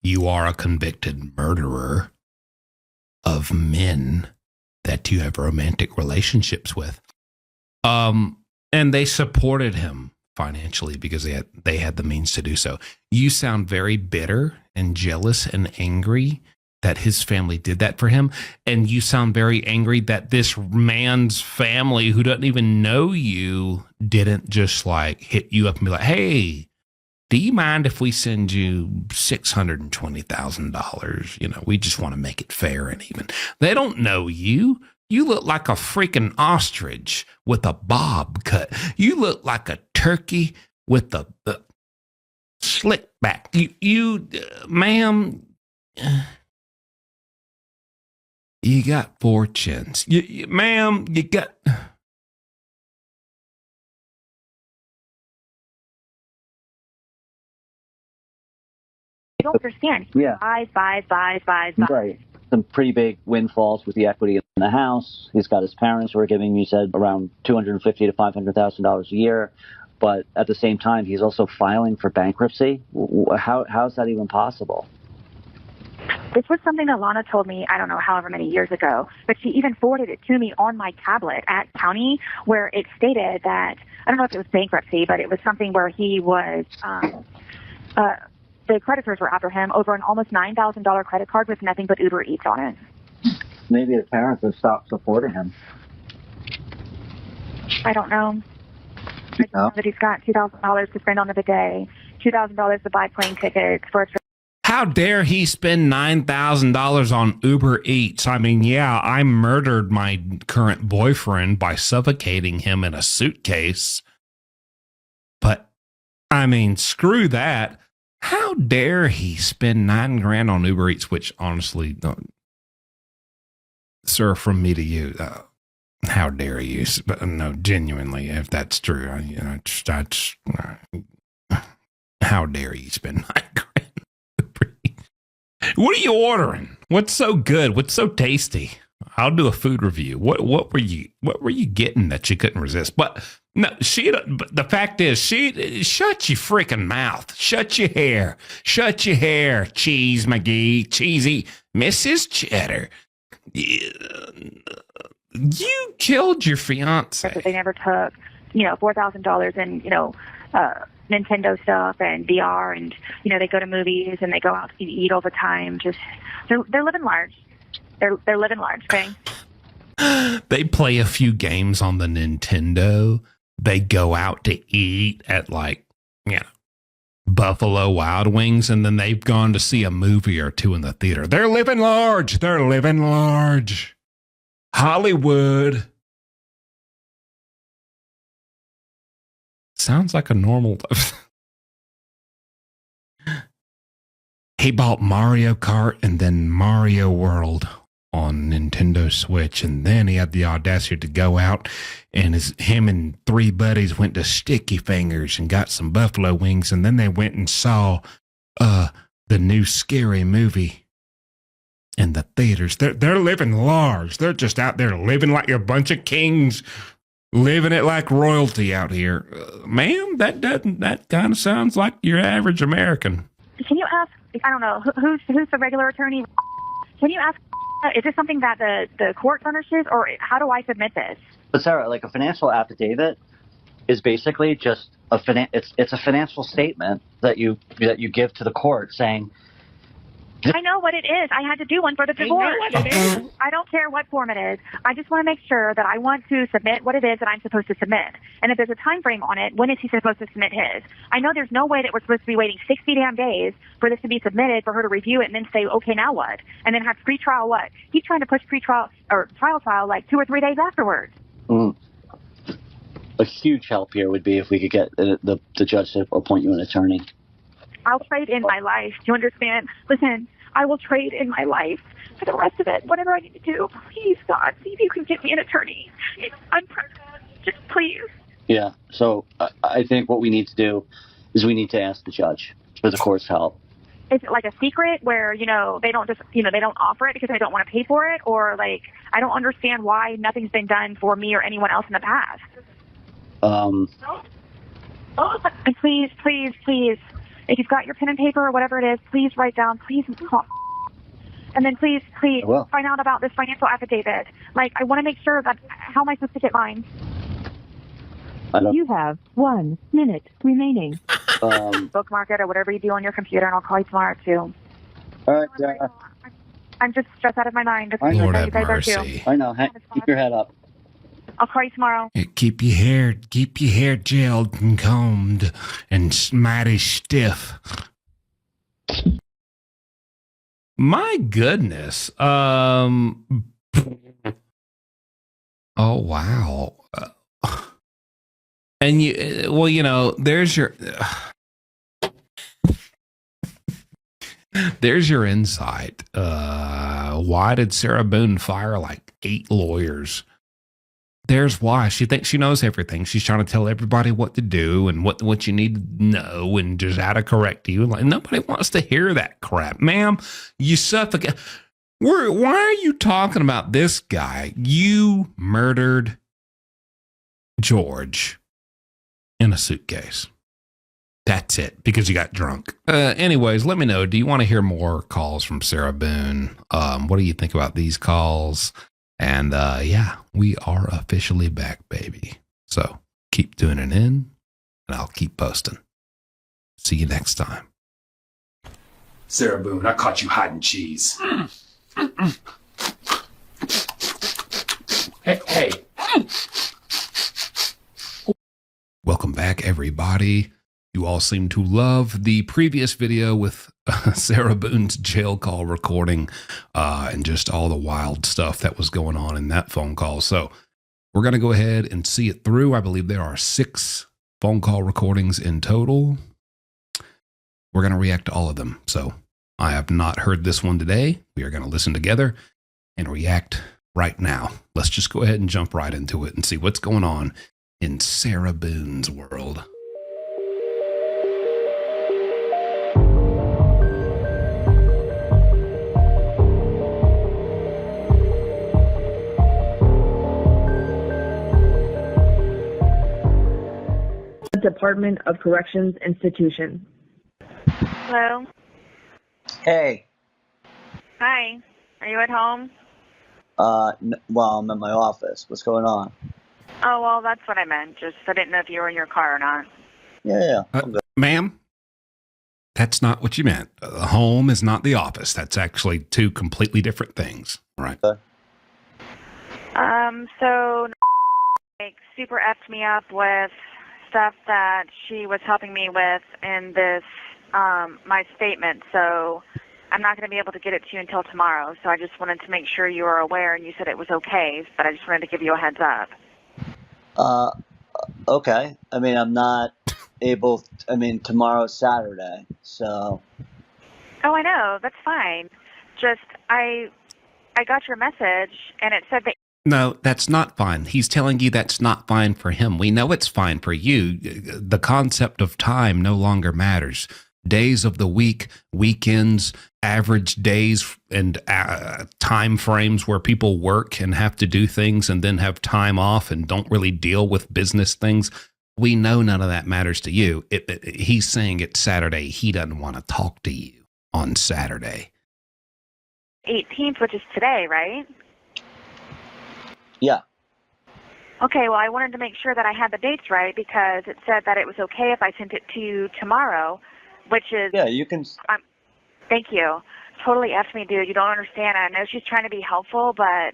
[SPEAKER 3] you are a convicted murderer of men that you have romantic relationships with. And they supported him financially because they had the means to do so. You sound very bitter and jealous and angry that his family did that for him, and you sound very angry that this man's family, who doesn't even know you, didn't just like hit you up and be like, "Hey, do you mind if we send you $620,000? You know, we just want to make it fair and even." They don't know you. You look like a freaking ostrich with a bob cut. You look like a turkey with a slick back. Ma'am, you got four chins. Ma'am, you got.
[SPEAKER 1] You don't understand.
[SPEAKER 2] Yeah.
[SPEAKER 1] Buys.
[SPEAKER 2] Right. Some pretty big windfalls with the equity in the house. He's got his parents who are giving, you said, around $250,000 to $500,000 a year. But at the same time, he's also filing for bankruptcy. How is that even possible?
[SPEAKER 1] This was something that Lana told me, I don't know, however many years ago, but she even forwarded it to me on my tablet at county, where it stated that, I don't know if it was bankruptcy, but it was something where he was, the creditors were after him over an almost $9,000 credit card with nothing but Uber Eats on it.
[SPEAKER 2] Maybe his parents have stopped supporting him.
[SPEAKER 1] I don't know. I just know that he's got $2,000 to spend on the bidet, $2,000 to buy plane tickets for a trip.
[SPEAKER 3] How dare he spend $9,000 on Uber Eats? I mean, yeah, I murdered my current boyfriend by suffocating him in a suitcase. But, I mean, screw that. How dare he spend $9,000 on Uber Eats, which honestly, sir, from me to you, how dare you? No, genuinely, if that's true, how dare you spend $9,000? What are you ordering? What's so good? What's so tasty? I'll do a food review. What were you getting that you couldn't resist? But no, the fact is, shut your freaking mouth. Shut your hair. Shut your hair. Cheese McGee. Cheesy Mrs. Cheddar. You killed your fiance.
[SPEAKER 1] They never took, $4,000 in, Nintendo stuff and VR, and they go to movies and they go out to eat all the time. Just they're living large. They're living large. Okay.
[SPEAKER 3] They play a few games on the Nintendo. They go out to eat at Buffalo Wild Wings, and then they've gone to see a movie or two in the theater. They're living large. They're living large. Hollywood. Sounds like a normal. He bought Mario Kart and then Mario World on Nintendo Switch, and then he had the audacity to go out and him and three buddies went to Sticky Fingers and got some buffalo wings, and then they went and saw the new scary movie in the theaters. They're living large. They're just out there living like a bunch of kings. Living it like royalty out here. Ma'am, that kind of sounds like your average American.
[SPEAKER 1] Can you ask, I don't know, who's the regular attorney? When you ask, is this something that the court furnishes, or how do I submit this?
[SPEAKER 2] But Sarah, like a financial affidavit is basically just it's a financial statement that you give to the court saying.
[SPEAKER 1] I know what it is. I had to do one for the divorce. I don't care what form it is. I just want to make sure that I want to submit what it is that I'm supposed to submit. And if there's a time frame on it, when is he supposed to submit his? I know there's no way that we're supposed to be waiting 60 damn days for this to be submitted, for her to review it and then say, okay, now what? And then have pretrial what? He's trying to push pretrial or trial like 2 or 3 days afterwards.
[SPEAKER 2] A huge help here would be if we could get the judge to appoint you an attorney.
[SPEAKER 1] I'll trade in my life. Do you understand? Listen, I will trade in my life for the rest of it. Whatever I need to do, please, God, see if you can get me an attorney. I'm pregnant. Just please. Yeah.
[SPEAKER 2] So I think what we need to do is we need to ask the judge for the court's help.
[SPEAKER 1] Is it like a secret where, they don't just, they don't offer it because they don't want to pay for it? Or like, I don't understand why nothing's been done for me or anyone else in the past. And please, if you've got your pen and paper or whatever it is, please write down, please call. And then please find out about this financial affidavit. Like, I want to make sure that, how am I supposed to get mine?
[SPEAKER 5] You have 1 minute remaining.
[SPEAKER 1] Bookmark it or whatever you do on your computer, and I'll call you tomorrow too.
[SPEAKER 2] All right,
[SPEAKER 1] I'm just stressed out of my mind.
[SPEAKER 3] Lord have mercy.
[SPEAKER 2] I know. Keep your head up.
[SPEAKER 1] I'll call you tomorrow.
[SPEAKER 6] Keep your hair gelled and combed and mighty stiff.
[SPEAKER 3] My goodness. Oh, wow. And there's your insight. Why did Sarah Boone fire like 8 lawyers? There's why. She thinks she knows everything. She's trying to tell everybody what to do and what you need to know and just how to correct you. Like, nobody wants to hear that crap. Ma'am, you suffocate. Why are you talking about this guy? You murdered George in a suitcase. That's it, because you got drunk. Anyways, let me know. Do you want to hear more calls from Sarah Boone? What do you think about these calls? And we are officially back, baby. So keep tuning in, and I'll keep posting. See you next time.
[SPEAKER 7] Sarah Boone, I caught you hiding cheese. Hey.
[SPEAKER 3] Welcome back, everybody. You all seem to love the previous video with Sarah Boone's jail call recording and just all the wild stuff that was going on in that phone call. So we're going to go ahead and see it through. I believe there are 6 phone call recordings in total. We're going to react to all of them. So I have not heard this one today. We are going to listen together and react right now. Let's just go ahead and jump right into it and see what's going on in Sarah Boone's world.
[SPEAKER 8] Department of Corrections Institution.
[SPEAKER 1] Hello.
[SPEAKER 2] Hey.
[SPEAKER 1] Hi. Are you at home?
[SPEAKER 2] Well, I'm at my office. What's going on?
[SPEAKER 1] Oh, well, that's what I meant. Just I didn't know if you were in your car or not.
[SPEAKER 2] Yeah.
[SPEAKER 3] Ma'am, that's not what you meant. Home is not the office. That's actually 2 completely different things. Right.
[SPEAKER 1] So, super effed me up with stuff that she was helping me with in this, my statement. So I'm not going to be able to get it to you until tomorrow. So I just wanted to make sure you were aware, and you said it was okay, but I just wanted to give you a heads up.
[SPEAKER 2] Okay. I mean, I'm not able, tomorrow's Saturday, so.
[SPEAKER 1] Oh, I know. That's fine. Just, I got your message, and it said that.
[SPEAKER 3] No, that's not fine. He's telling you that's not fine for him. We know it's fine for you. The concept of time no longer matters. Days of the week, weekends, average days, and time frames where people work and have to do things and then have time off and don't really deal with business things. We know none of that matters to you. He's saying it's Saturday. He doesn't want to talk to you on Saturday.
[SPEAKER 1] 18th, which is today, right?
[SPEAKER 2] Yeah.
[SPEAKER 1] Okay, well, I wanted to make sure that I had the dates right because it said that it was okay if I sent it to you tomorrow, which is...
[SPEAKER 2] Yeah, you can...
[SPEAKER 1] Thank you. Totally effed me, dude. You don't understand. I know she's trying to be helpful, but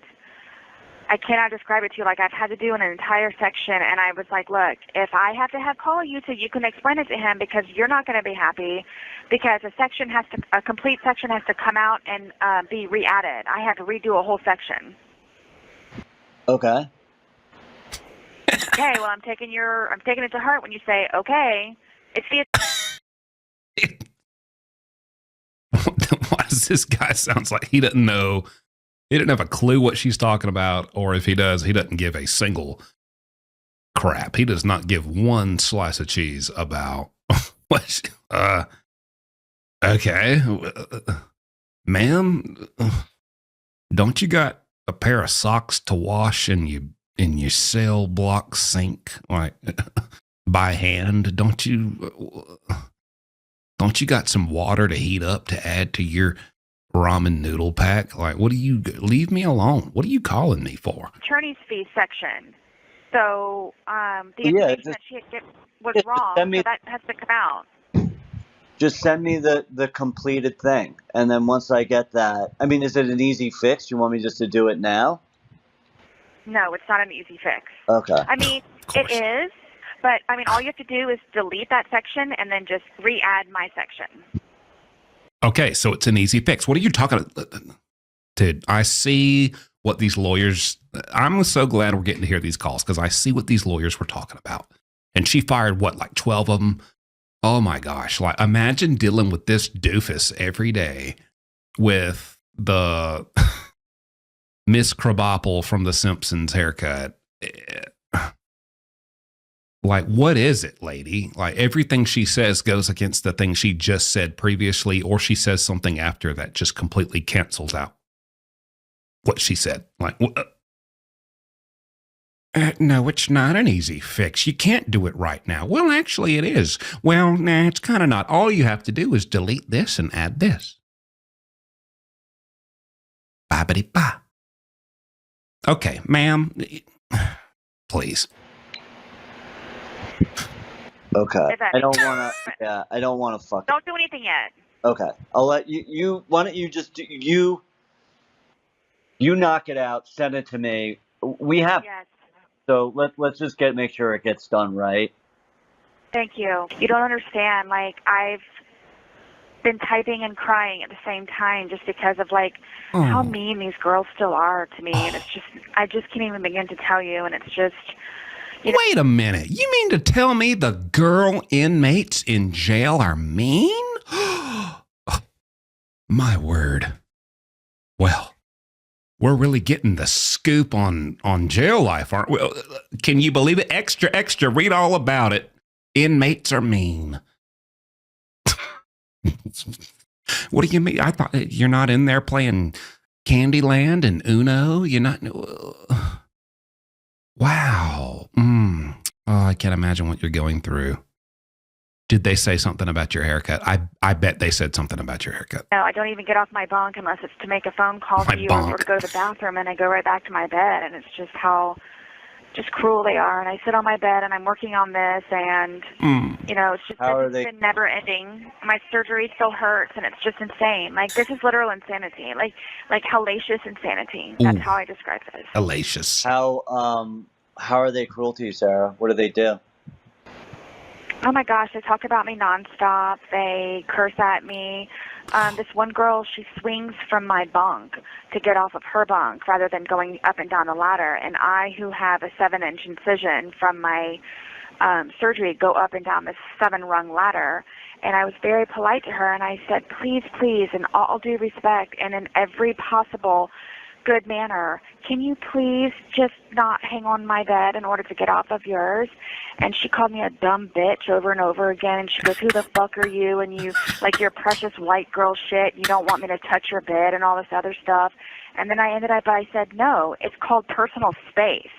[SPEAKER 1] I cannot describe it to you. Like, I've had to do an entire section, and I was like, look, if I have to call you so you can explain it to him because you're not going to be happy because a complete section has to come out and be re-added. I have to redo a whole section.
[SPEAKER 2] Okay.
[SPEAKER 1] Okay, well, I'm taking it to heart when you say, okay, it's the...
[SPEAKER 3] Why does this guy sounds like he doesn't know? He didn't have a clue what she's talking about, or if he does, he doesn't give a single crap. He does not give one slice of cheese about what she, okay. Ma'am, don't you got a pair of socks to wash in your cell block sink, like by hand? Don't you got some water to heat up to add to your ramen noodle pack? Like, what do you, leave me alone. What are you calling me for?
[SPEAKER 1] Attorney's fee section. So, the information that she had was wrong, so that has to come out.
[SPEAKER 2] Just send me the completed thing. And then once I get that, I mean, is it an easy fix? You want me just to do it now?
[SPEAKER 1] No, it's not an easy fix.
[SPEAKER 2] Okay.
[SPEAKER 1] I mean, it is, but, I mean, all you have to do is delete that section and then just re-add my section.
[SPEAKER 3] Okay, so it's an easy fix. What are you talking about? Dude, I see what these lawyers... I'm so glad we're getting to hear these calls because I see what these lawyers were talking about. And she fired, what, like 12 of them? Oh, my gosh. Like, imagine dealing with this doofus every day with the Miss Krabappel from The Simpsons haircut. Like, what is it, lady? Like, everything she says goes against the thing she just said previously, or she says something after that just completely cancels out what she said. Like, no, it's not an easy fix. You can't do it right now. Well, actually, it is. Well, nah, it's kind of not. All you have to do is delete this and add this. Ba-ba-de-ba. Okay, ma'am, please.
[SPEAKER 2] Okay. I don't want to fuck.
[SPEAKER 1] Don't do anything yet.
[SPEAKER 2] Okay. I'll let you, why don't you just do, you knock it out, send it to me. We have,
[SPEAKER 1] yes.
[SPEAKER 2] So let's just make sure it gets done right.
[SPEAKER 1] Thank you. You don't understand. Like, I've been typing and crying at the same time just because of, like, how mean these girls still are to me. And it's just, I just can't even begin to tell you. And it's just, you know. Wait
[SPEAKER 3] a minute. You mean to tell me the girl inmates in jail are mean? My word. Well, we're really getting the scoop on jail life, aren't we? Can you believe it? Extra, read all about it. Inmates are mean. What do you mean? I thought you're not in there playing Candyland and Uno? You're not... Wow. Oh, I can't imagine what you're going through. Did they say something about your haircut? I bet they said something about your haircut.
[SPEAKER 1] No, I don't even get off my bunk unless it's to make a phone call to you or to go to the bathroom, and I go right back to my bed, and it's just how just cruel they are. And I sit on my bed, and I'm working on this, and, you know, it's just it's been never ending. My surgery still hurts, and it's just insane. Like, this is literal insanity, like hellacious insanity. That's how I describe this.
[SPEAKER 3] Hellacious.
[SPEAKER 2] How are they cruel to you, Sarah? What do they do?
[SPEAKER 1] Oh my gosh, they talk about me nonstop. They curse at me. This one girl, she swings from my bunk to get off of her bunk rather than going up and down the ladder. And I, who have a 7-inch incision from my surgery, go up and down this 7-rung ladder. And I was very polite to her, and I said, please, in all due respect and in every possible good manner, can you please just not hang on my bed in order to get off of yours? And she called me a dumb bitch over and over again, and she goes, who the fuck are you? And you, like, your precious white girl shit, you don't want me to touch your bed and all this other stuff. And then I ended up, I said, no, it's called personal space.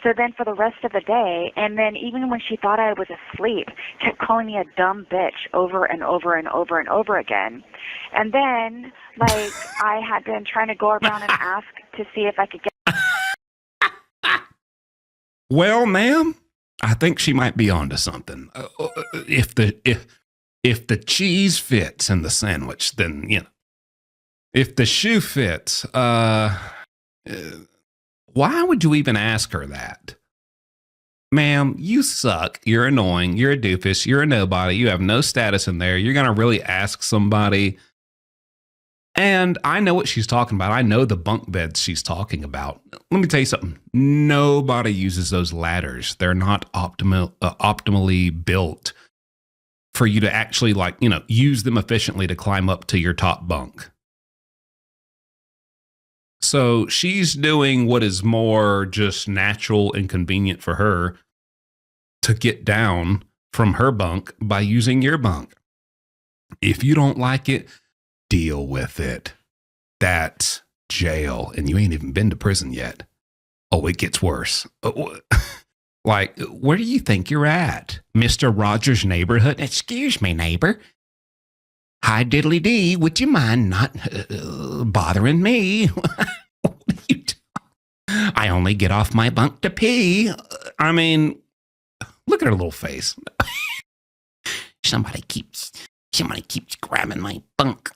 [SPEAKER 1] So then for the rest of the day, and then even when she thought I was asleep, kept calling me a dumb bitch over and over and over and over again. And then, like, I had been trying to go around and ask to see if I could get...
[SPEAKER 6] Well, ma'am, I think she might be onto something. If the cheese fits in the sandwich, then, you know. If the shoe fits, why would you even ask her that? Ma'am, you suck. You're annoying. You're a doofus. You're a nobody. You have no status in there. You're going to really ask somebody. And I know what she's talking about. I know the bunk beds she's talking about. Let me tell you something. Nobody uses those ladders. They're not optimally built for you to actually, like, you know, use them efficiently to climb up to your top bunk. So she's doing what is more just natural and convenient for her to get down from her bunk by using your bunk. If you don't like it, deal with it. That's jail, and you ain't even been to prison yet. Oh, it gets worse. Like, where do you think you're at? Mr. Rogers' neighborhood? Excuse me, neighbor. Hi, diddly dee. Would you mind not bothering me? What are you doing? I only get off my bunk to pee. I mean, look at her little face. Somebody keeps grabbing my bunk.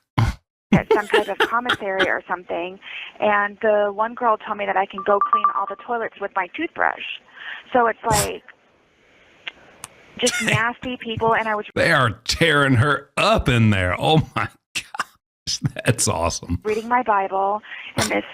[SPEAKER 1] At some type of commissary or something, and the one girl told me that I can go clean all the toilets with my toothbrush. So it's like just nasty people, and I was...
[SPEAKER 6] They are tearing her up in there. Oh my gosh, that's awesome.
[SPEAKER 1] Reading my Bible, and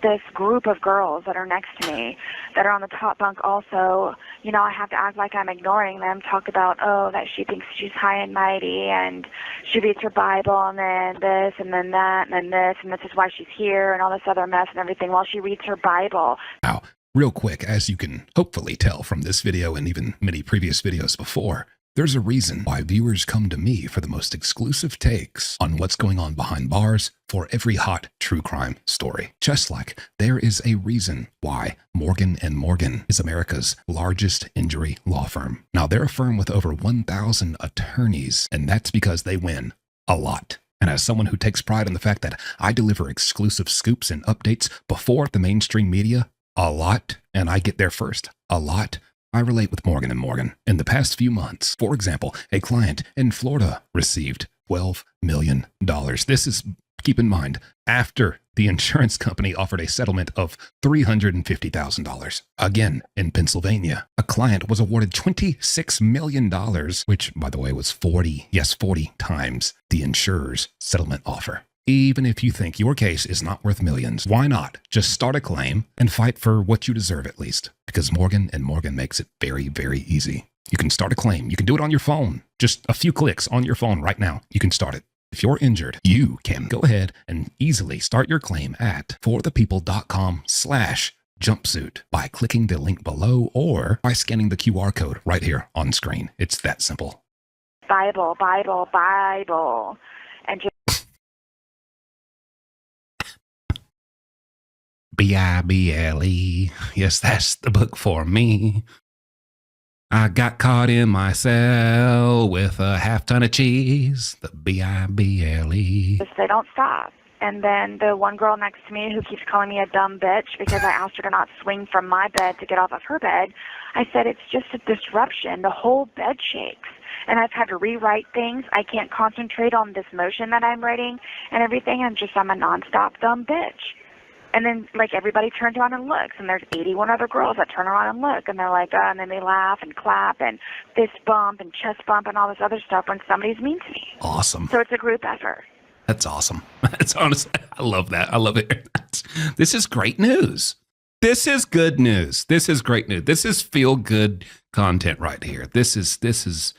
[SPEAKER 1] this group of girls that are next to me that are on the top bunk also, you know, I have to act like I'm ignoring them, talk about, oh, that she thinks she's high and mighty, and she reads her Bible, and then this, and then that, and then this, and this is why she's here, and all this other mess and everything while she reads her Bible.
[SPEAKER 3] Now, real quick, as you can hopefully tell from this video and even many previous videos before, there's a reason why viewers come to me for the most exclusive takes on what's going on behind bars for every hot true crime story. Just like there is a reason why Morgan & Morgan is America's largest injury law firm. Now, they're a firm with over 1,000 attorneys, and that's because they win a lot. And as someone who takes pride in the fact that I deliver exclusive scoops and updates before the mainstream media a lot, and I get there first a lot, I relate with Morgan & Morgan. In the past few months, for example, a client in Florida received $12 million. This is, keep in mind, after the insurance company offered a settlement of $350,000. Again, in Pennsylvania, a client was awarded $26 million, which, by the way, was 40 times the insurer's settlement offer. Even if you think your case is not worth millions, why not just start a claim and fight for what you deserve at least? Because Morgan & Morgan makes it very, very easy. You can start a claim. You can do it on your phone. Just a few clicks on your phone right now. You can start it. If you're injured, you can go ahead and easily start your claim at forthepeople.com/jumpsuit by clicking the link below or by scanning the QR code right here on screen. It's that simple.
[SPEAKER 1] Bible, Bible, Bible. And just...
[SPEAKER 6] Bible. Yes, that's the book for me. I got caught in my cell with a half ton of cheese. The Bible.
[SPEAKER 1] they don't stop. And then the one girl next to me who keeps calling me a dumb bitch because I asked her to not swing from my bed to get off of her bed, I said it's just a disruption. The whole bed shakes. And I've had to rewrite things. I can't concentrate on this motion that I'm writing and everything. I'm a nonstop dumb bitch. And then, like, everybody turns around and looks, and there's 81 other girls that turn around and look, and they're like, and then they laugh and clap and fist bump and chest bump and all this other stuff when somebody's mean to me.
[SPEAKER 6] Awesome.
[SPEAKER 1] So it's a group effort.
[SPEAKER 6] That's awesome. That's honest. I love that. I love it. This is great news. This is good news. This is great news. This is feel good content right here. This is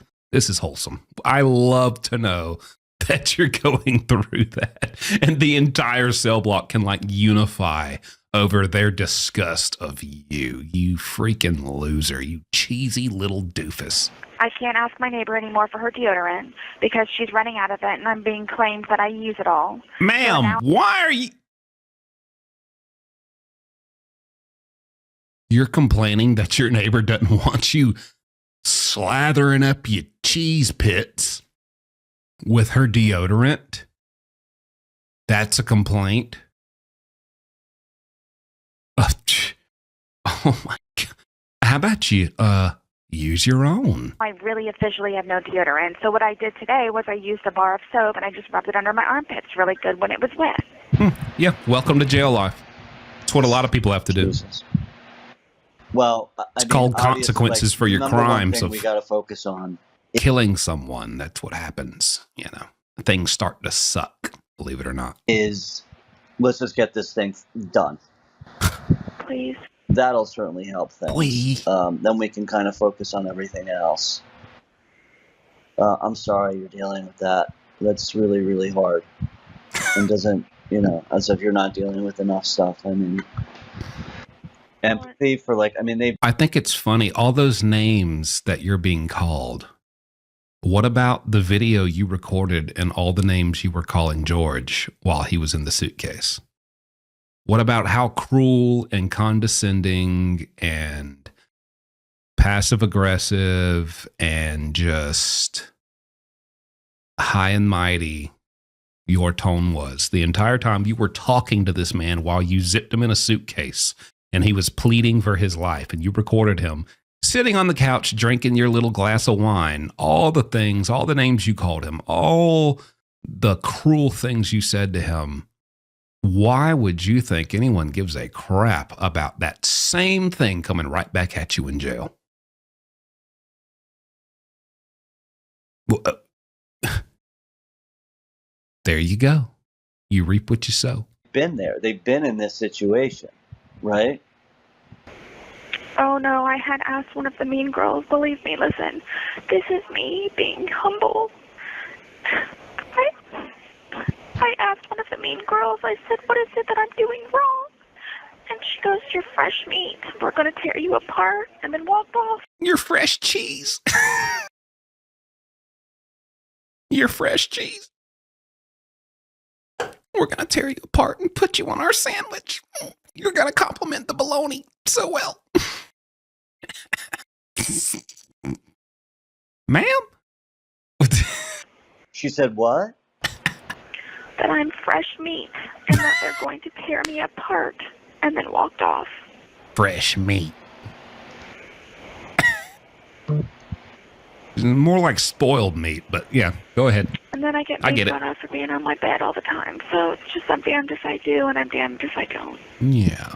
[SPEAKER 6] wholesome. I love to know that you're going through that, and the entire cell block can like unify over their disgust of you freaking loser, you cheesy little doofus.
[SPEAKER 1] I can't ask my neighbor anymore for her deodorant because she's running out of it, and I'm being claimed that I use it all.
[SPEAKER 6] Ma'am, why are you...
[SPEAKER 3] You're complaining that your neighbor doesn't want you slathering up your cheese pits with her deodorant? That's a complaint? Oh my God. How about you use your own?
[SPEAKER 1] I really officially have no deodorant. So what I did today was I used a bar of soap and I just rubbed it under my armpits really good when it was wet.
[SPEAKER 3] Yeah, welcome to jail life. It's what a lot of people have to do.
[SPEAKER 2] Jesus. Well,
[SPEAKER 3] it's called consequences for your crimes of
[SPEAKER 2] we got to focus on
[SPEAKER 3] killing someone. That's what happens. You know, things start to suck, believe it or not.
[SPEAKER 2] Let's just get this thing done.
[SPEAKER 1] Please.
[SPEAKER 2] That'll certainly help things.
[SPEAKER 3] Please.
[SPEAKER 2] Then we can kind of focus on everything else. I'm sorry you're dealing with that. That's really, really hard. And doesn't, as if you're not dealing with enough stuff. I mean, empathy for I
[SPEAKER 3] think it's funny, all those names that you're being called. What about the video you recorded and all the names you were calling George while he was in the suitcase? What about how cruel and condescending and passive aggressive and just high and mighty your tone was the entire time you were talking to this man while you zipped him in a suitcase and he was pleading for his life, and you recorded him sitting on the couch drinking your little glass of wine, all the things, all the names you called him, all the cruel things you said to him. Why would you think anyone gives a crap about that same thing coming right back at you in jail? Well, there you go. You reap what you sow.
[SPEAKER 2] Been there. They've been in this situation, right?
[SPEAKER 1] Oh no, I had asked one of the mean girls, believe me, listen, this is me being humble. I asked one of the mean girls, I said, what is it that I'm doing wrong? And she goes, you're fresh meat. We're going to tear you apart, and then walked off.
[SPEAKER 3] You're fresh cheese. You're fresh cheese. We're going to tear you apart and put you on our sandwich. You're going to compliment the bologna so well. Ma'am?
[SPEAKER 2] She said what?
[SPEAKER 1] That I'm fresh meat and that they're going to tear me apart, and then walked off.
[SPEAKER 3] Fresh meat. More like spoiled meat, but yeah, go ahead.
[SPEAKER 1] And then I get made fun of for being on my bed all the time. So it's just I'm damned if I do and I'm damned if I don't.
[SPEAKER 3] Yeah.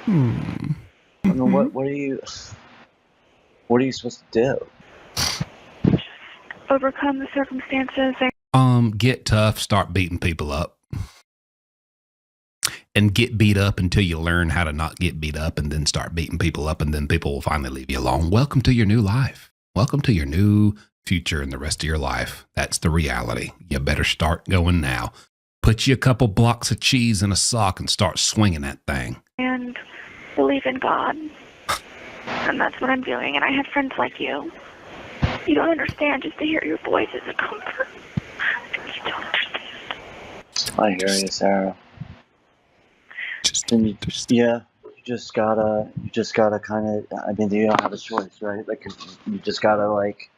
[SPEAKER 2] I mean, what are you supposed to do?
[SPEAKER 1] Just overcome the circumstances.
[SPEAKER 3] Get tough, start beating people up. And get beat up until you learn how to not get beat up, and then start beating people up, and then people will finally leave you alone. Welcome to your new life. Welcome to your new future and the rest of your life. That's the reality. You better start going now. Put you a couple blocks of cheese in a sock and start swinging that thing.
[SPEAKER 1] And believe in God. And that's what I'm doing. And I have friends like you. You don't understand. Just to hear your voice is a comfort. You don't understand.
[SPEAKER 2] I hear you, Sarah. You just gotta kind of, I mean, you don't have a choice, right? Like, you just gotta, like,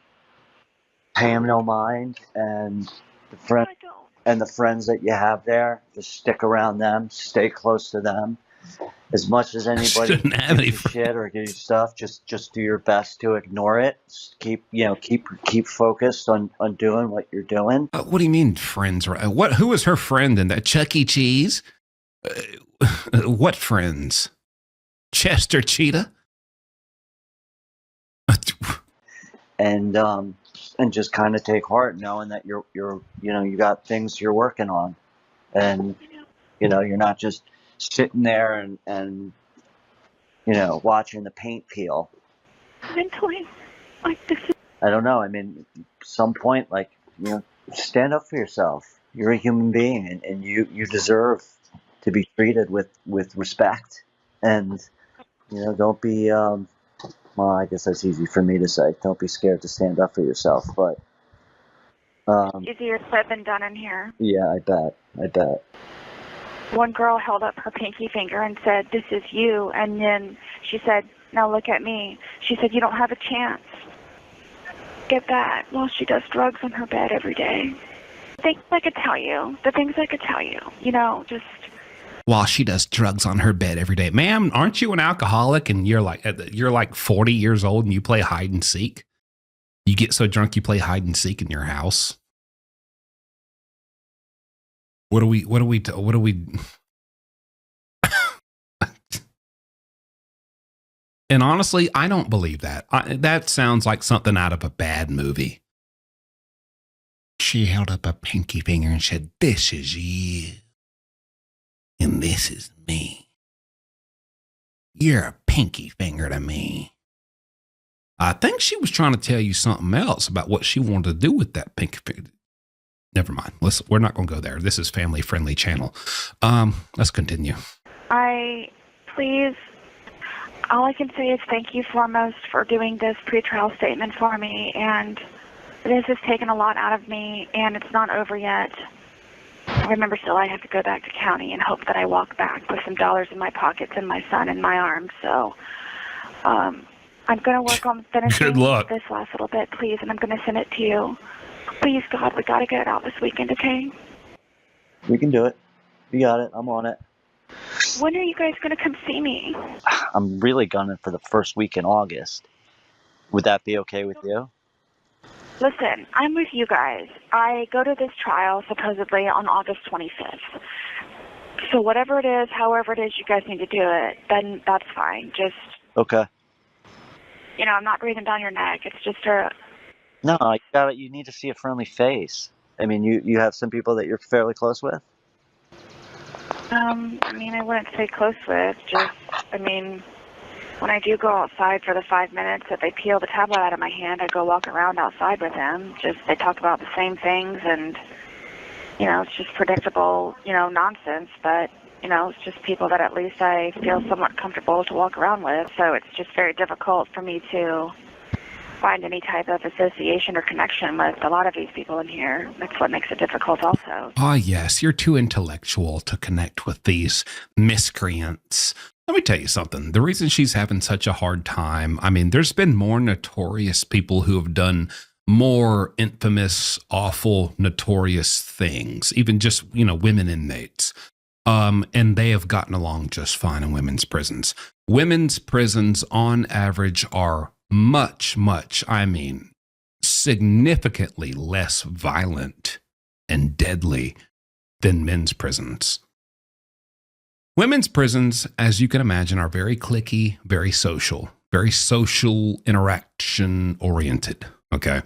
[SPEAKER 2] pay them no mind, and the friends that you have there, just stick around them, stay close to them. As much as anybody gives you shit or gives you stuff, just do your best to ignore it. Keep focused on doing what you're doing.
[SPEAKER 3] What do you mean, friends? Who was her friend in that? Chuck E. Cheese? What friends? Chester Cheetah?
[SPEAKER 2] And just kind of take heart, knowing that you're you got things you're working on, and you're not just sitting there and watching the paint peel.
[SPEAKER 1] Mentally, like this.
[SPEAKER 2] I don't know. I mean, some point, like, stand up for yourself. You're a human being, and you deserve to be treated with respect, and don't be well, I guess that's easy for me to say. Don't be scared to stand up for yourself, but
[SPEAKER 1] easier said than done in here.
[SPEAKER 2] Yeah, I bet.
[SPEAKER 1] One girl held up her pinky finger and said, "This is you," and then She said, now look at me. She said, you don't have a chance. Get that. Well, she does drugs on her bed every day. Things I could tell you. The things I could tell you. You know, just...
[SPEAKER 3] While she does drugs on her bed every day. Ma'am, aren't you an alcoholic and you're like 40 years old and you play hide and seek? You get so drunk you play hide and seek in your house. What do we And honestly, I don't believe that. That sounds like something out of a bad movie. She held up a pinky finger and said, "This is you. And this is me. You're a pinky finger to me." I think she was trying to tell you something else about what she wanted to do with that pinky finger. Never mind. We're not going to go there. This is family-friendly channel. Let's continue.
[SPEAKER 1] Please, all I can say is thank you foremost for doing this pretrial statement for me, and this has taken a lot out of me, and it's not over yet. Remember, still, I have to go back to county and hope that I walk back with some dollars in my pockets and my son in my arms. So I'm going to work on finishing this last little bit, please, and I'm going to send it to you. Please, God, we got to get it out this weekend, okay?
[SPEAKER 2] We can do it. We got it. I'm on it.
[SPEAKER 1] When are you guys going to come see me?
[SPEAKER 2] I'm really gunning for the first week in August. Would that be okay with you?
[SPEAKER 1] Listen, I'm with you guys. I go to this trial supposedly on August 25th. So whatever it is, however it is you guys need to do it, then that's fine. Just...
[SPEAKER 2] Okay.
[SPEAKER 1] You know, I'm not breathing down your neck. It's just
[SPEAKER 2] No, you need to see a friendly face. I mean, you have some people that you're fairly close with?
[SPEAKER 1] I mean, I wouldn't say close with. Just, I mean... When I do go outside for the 5 minutes that they peel the tablet out of my hand, I go walk around outside with them. Just, they talk about the same things, and, you know, it's just predictable, you know, nonsense, but, you know, it's just people that at least I feel somewhat comfortable to walk around with, so it's just very difficult for me to find any type of association or connection with a lot of these people in here. That's what makes it difficult also.
[SPEAKER 3] Ah, yes, you're too intellectual to connect with these miscreants. Let me tell you something. The reason she's having such a hard time, I mean, there's been more notorious people who have done more infamous, awful, notorious things, even just, you know, women inmates. And they have gotten along just fine in women's prisons. Women's prisons on average are much, I mean, significantly less violent and deadly than men's prisons. Women's prisons, as you can imagine, are very cliquey, very social interaction oriented. Okay.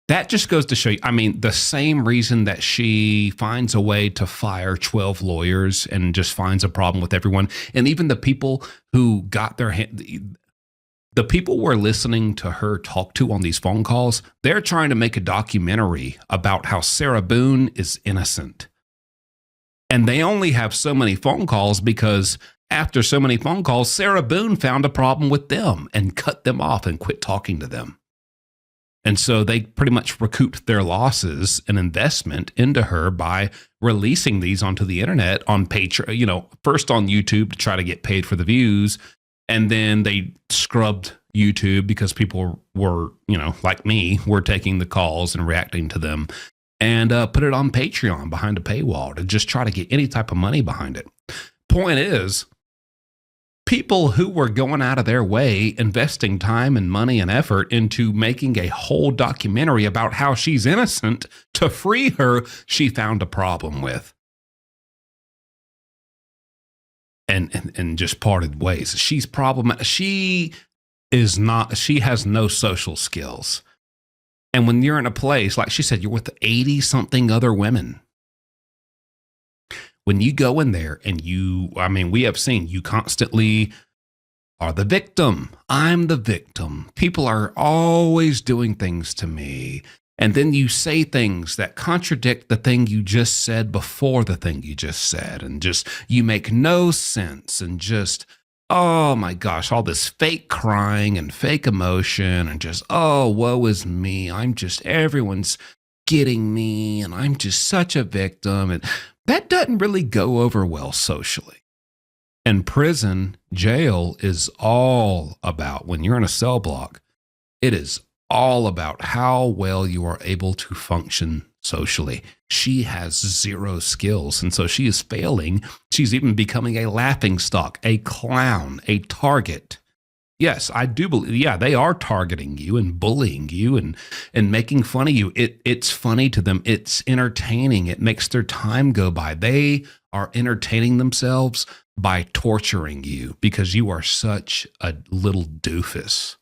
[SPEAKER 3] That just goes to show you, I mean, the same reason that she finds a way to fire 12 lawyers and just finds a problem with everyone. And even the people who got their hand, the people we're listening to her talk to on these phone calls, they're trying to make a documentary about how Sarah Boone is innocent. And they only have so many phone calls because after so many phone calls, Sarah Boone found a problem with them and cut them off and quit talking to them. And so they pretty much recouped their losses and investment into her by releasing these onto the internet on Patreon, you know, first on YouTube to try to get paid for the views. And then they scrubbed YouTube because people were, you know, like me, were taking the calls and reacting to them, and put it on Patreon behind a paywall to just try to get any type of money behind it. Point is, people who were going out of their way, investing time and money and effort into making a whole documentary about how she's innocent to free her, she found a problem with. And just parted ways. She's problematic. She has no social skills. And when you're in a place, like she said, you're with 80-something other women. When you go in there and we have seen you constantly are the victim. I'm the victim. People are always doing things to me. And then you say things that contradict the thing you just said before the thing you just said. And just, you make no sense and just, oh my gosh, all this fake crying and fake emotion and just, oh, woe is me. Everyone's getting me and I'm just such a victim. And that doesn't really go over well socially. And prison, jail is all about, when you're in a cell block, it is all about how well you are able to function socially. She has zero skills, and so she is failing. She's even becoming a laughingstock, a clown, a target. Yes, I do believe, yeah, they are targeting you and bullying you and making fun of you. It's funny to them. It's entertaining. It makes their time go by. They are entertaining themselves by torturing you because you are such a little doofus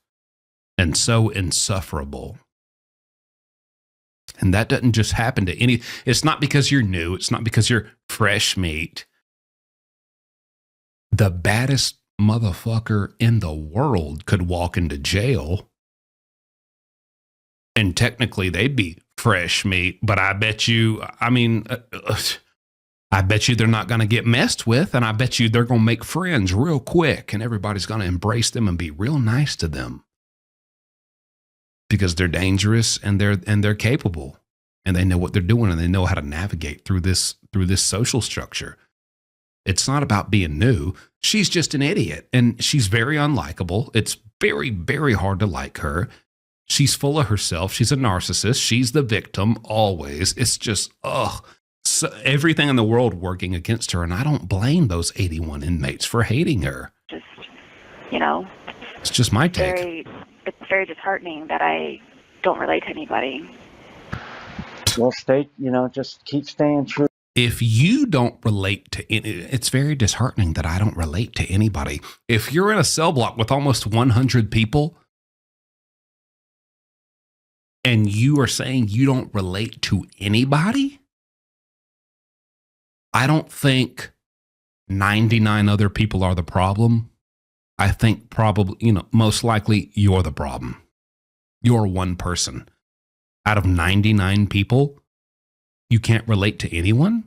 [SPEAKER 3] and so insufferable. And that doesn't just happen to any, it's not because you're new. It's not because you're fresh meat. The baddest motherfucker in the world could walk into jail and technically they'd be fresh meat, but I bet you, I bet you they're not going to get messed with, and I bet you they're going to make friends real quick and everybody's going to embrace them and be real nice to them because they're dangerous and they're capable and they know what they're doing and they know how to navigate through this social structure. It's not about being new. She's just an idiot and she's very unlikable. It's very, very hard to like her. She's full of herself. She's a narcissist. She's the victim always. It's just, so everything in the world working against her. And I don't blame those 81 inmates for hating her.
[SPEAKER 9] Just, you know,
[SPEAKER 3] it's just my take.
[SPEAKER 9] It's very disheartening that I don't relate to anybody.
[SPEAKER 2] Well, just keep staying true.
[SPEAKER 3] If you don't relate to it's very disheartening that I don't relate to anybody. If you're in a cell block with almost 100 people and you are saying you don't relate to anybody, I don't think 99 other people are the problem. I think probably, most likely you're the problem. You're one person. Out of 99 people, you can't relate to anyone,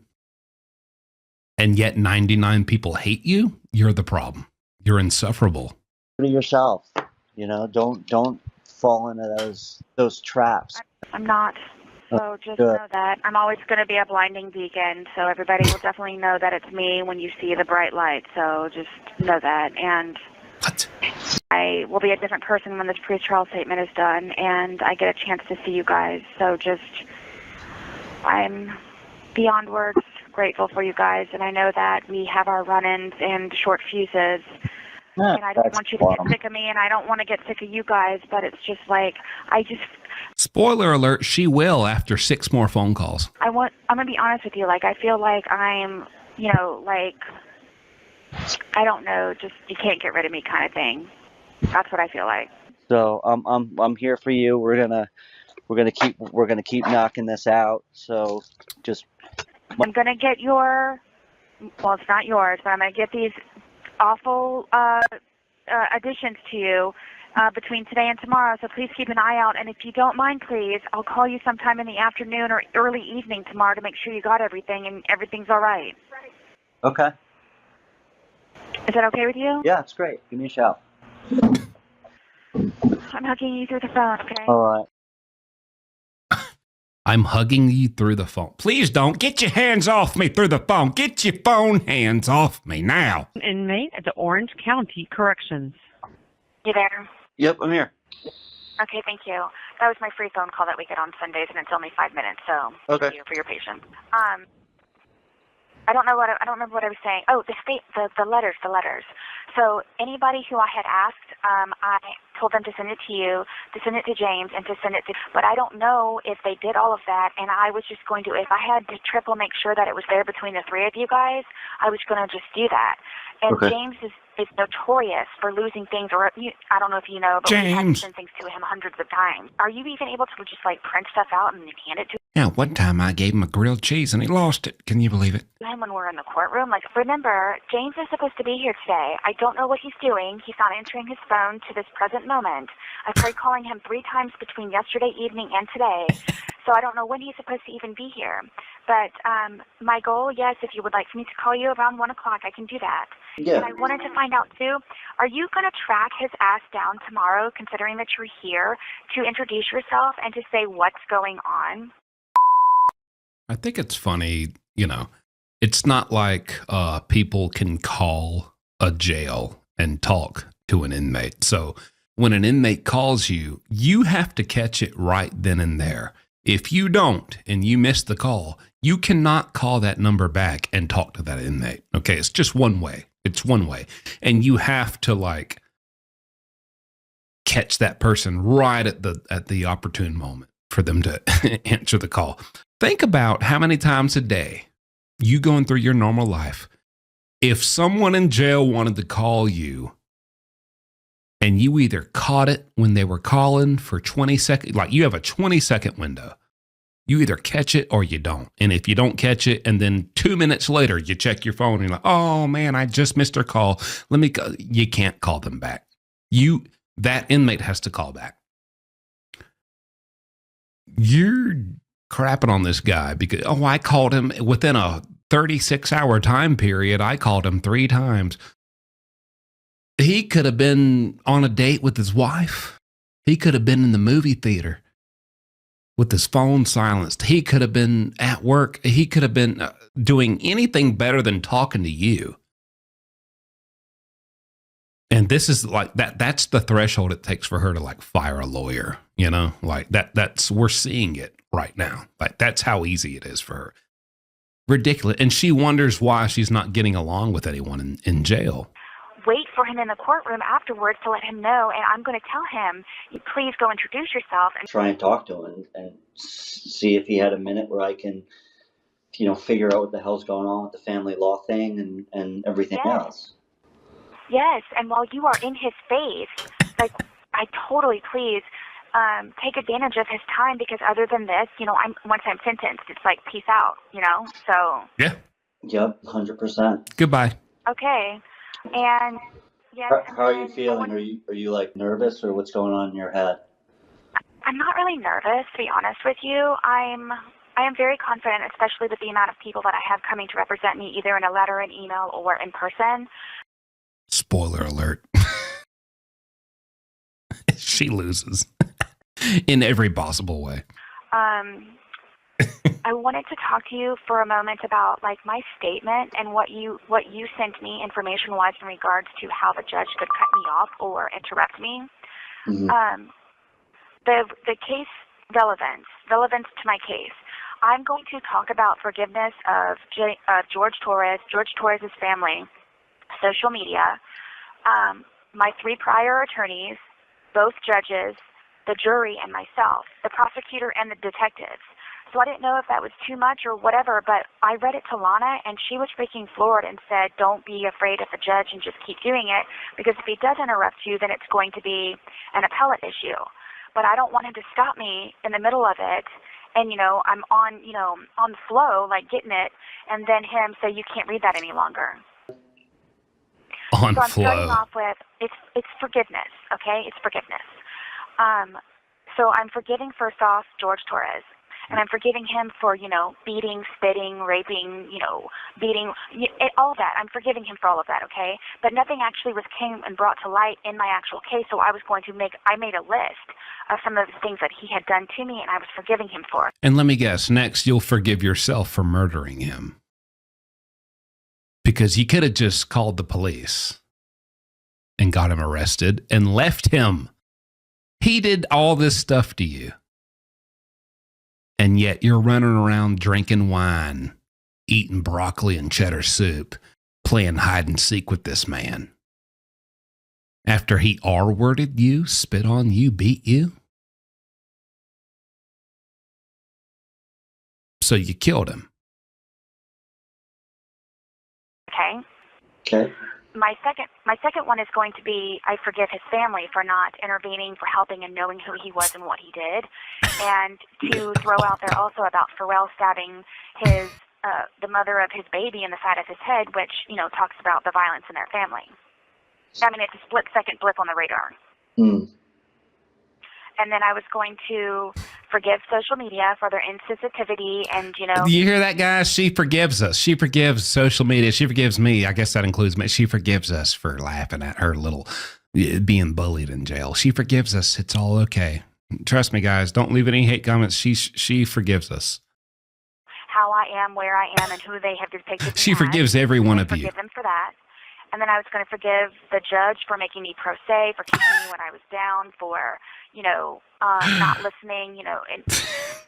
[SPEAKER 3] and yet 99 people hate you. You're the problem. You're insufferable.
[SPEAKER 2] To yourself, don't fall into those traps.
[SPEAKER 9] I'm not. So just know that I'm always going to be a blinding beacon. So everybody will definitely know that it's me when you see the bright light. So just know that. And
[SPEAKER 3] what?
[SPEAKER 9] I will be a different person when this pretrial statement is done, and I get a chance to see you guys. So I'm beyond words grateful for you guys, and I know that we have our run-ins and short fuses, and I don't want you to get sick of me, and I don't want to get sick of you guys, but it's just like,
[SPEAKER 3] Spoiler alert, she will after 6 more phone calls.
[SPEAKER 9] I'm going to be honest with you, I feel like I'm, I don't know, just you can't get rid of me kind of thing. That's what I feel like.
[SPEAKER 2] So I'm here for you. We're gonna keep knocking this out. So just
[SPEAKER 9] I'm gonna get it's not yours, but I'm gonna get these awful additions to you between today and tomorrow. So please keep an eye out. And if you don't mind, please, I'll call you sometime in the afternoon or early evening tomorrow to make sure you got everything and everything's all right.
[SPEAKER 2] Okay.
[SPEAKER 9] Is that okay with you?
[SPEAKER 2] Yeah, it's great. Give me a shout.
[SPEAKER 9] I'm hugging you through the phone, okay?
[SPEAKER 2] All right.
[SPEAKER 3] I'm hugging you through the phone. Please don't. Get your hands off me through the phone. Get your phone hands off me now.
[SPEAKER 5] Inmate at the Orange County Corrections.
[SPEAKER 9] You there?
[SPEAKER 2] Yep, I'm here.
[SPEAKER 9] Okay, thank you. That was my free phone call that we get on Sundays, and it's only 5 minutes, so
[SPEAKER 2] okay.
[SPEAKER 9] Thank you for your patience. I don't remember what I was saying. Oh, the letters. So anybody who I had asked, I told them to send it to you, to send it to James, and to send it to, but I don't know if they did all of that, and I was just going to, if I had to triple make sure that it was there between the 3 of you guys, I was going to just do that. And okay. James is notorious for losing things, or I don't know if you know, but we had to send things to him hundreds of times. Are you even able to just print stuff out and hand it to him?
[SPEAKER 6] Yeah, one time I gave him a grilled cheese and he lost it. Can you believe it?
[SPEAKER 9] And when we're in the courtroom, remember, James is supposed to be here today. I don't know what he's doing. He's not answering his phone to this present moment. I tried calling him 3 times between yesterday evening and today, so I don't know when he's supposed to even be here. But my goal, yes, if you would like for me to call you around 1 o'clock, I can do that.
[SPEAKER 2] Yeah.
[SPEAKER 9] And I wanted to find out, too, are you going to track his ass down tomorrow, considering that you're here, to introduce yourself and to say what's going on?
[SPEAKER 3] I think it's funny, it's not like people can call a jail and talk to an inmate. So when an inmate calls you, you have to catch it right then and there. If you don't and you miss the call, you cannot call that number back and talk to that inmate. Okay, it's just one way. It's one way. And you have to like catch that person right at the opportune moment for them to answer the call. Think about how many times a day you going through your normal life, if someone in jail wanted to call you and you either caught it when they were calling for 20 seconds, like you have a 20-second window. You either catch it or you don't. And if you don't catch it, and then 2 minutes later, you check your phone and you're like, oh man, I just missed their call. Let me go. You can't call them back. That inmate has to call back. You're crapping on this guy because, I called him within a 36-hour time period. I called him 3 times. He could have been on a date with his wife. He could have been in the movie theater with his phone silenced. He could have been at work. He could have been doing anything better than talking to you. And this is like that's the threshold it takes for her to like fire a lawyer, you know, like we're seeing it right now. Like that's how easy it is for her. Ridiculous. And she wonders why she's not getting along with anyone in jail.
[SPEAKER 9] Wait for him in the courtroom afterwards to let him know, and I'm going to tell him, please go introduce yourself. And
[SPEAKER 2] try and talk to him and see if he had a minute where I can, figure out what the hell's going on with the family law thing and everything else.
[SPEAKER 9] Yes, and while you are in his face, like, I totally please take advantage of his time, because other than this, once I'm sentenced, it's like, peace out, so.
[SPEAKER 3] Yeah.
[SPEAKER 2] Yep, 100%.
[SPEAKER 3] Goodbye.
[SPEAKER 9] Okay. And yes.
[SPEAKER 2] How are you feeling? Are you like nervous, or what's going on in your head?
[SPEAKER 9] I'm not really nervous, to be honest with you. I am very confident, especially with the amount of people that I have coming to represent me, either in a letter, an email, or in person.
[SPEAKER 3] Spoiler alert. She loses in every possible way.
[SPEAKER 9] I wanted to talk to you for a moment about like my statement and what you sent me information-wise in regards to how the judge could cut me off or interrupt me. Mm-hmm. The case relevance to my case. I'm going to talk about forgiveness of George Torres' family, social media, my 3 prior attorneys, both judges, the jury, and myself, the prosecutor and the detectives. So I didn't know if that was too much or whatever, but I read it to Lana, and she was freaking floored and said, don't be afraid of the judge and just keep doing it, because if he does interrupt you, then it's going to be an appellate issue. But I don't want him to stop me in the middle of it, and, I'm on the flow, like getting it, and then him say, you can't read that any longer.
[SPEAKER 3] On
[SPEAKER 9] so I'm
[SPEAKER 3] flow.
[SPEAKER 9] Starting off with, it's forgiveness, okay? It's forgiveness. So I'm forgiving, first off, George Torres. And I'm forgiving him for, beating, spitting, raping, beating, all of that. I'm forgiving him for all of that, okay? But nothing actually came and brought to light in my actual case, so I made a list of some of the things that he had done to me, and I was forgiving him for.
[SPEAKER 3] And let me guess, next you'll forgive yourself for murdering him. Because you could have just called the police and got him arrested and left him. He did all this stuff to you. And yet you're running around drinking wine, eating broccoli and cheddar soup, playing hide and seek with this man. After he R-worded you, spit on you, beat you. So you killed him.
[SPEAKER 2] Okay.
[SPEAKER 9] My second one is going to be, I forgive his family for not intervening, for helping and knowing who he was and what he did, and to throw out there also about Pharrell stabbing the mother of his baby in the side of his head, which, talks about the violence in their family. I mean, it's a split-second blip on the radar.
[SPEAKER 2] Mm.
[SPEAKER 9] And then I was going to forgive social media for their insensitivity and,
[SPEAKER 3] You hear that, guys? She forgives us. She forgives social media. She forgives me. I guess that includes me. She forgives us for laughing at her little being bullied in jail. She forgives us. It's all okay. Trust me, guys. Don't leave any hate comments. She forgives us.
[SPEAKER 9] How I am, where I am, and who they have depicted me
[SPEAKER 3] She forgives every one of you.
[SPEAKER 9] Forgive them for that. And then I was going to forgive the judge for making me pro se, for keeping me when I was down, for, not listening, and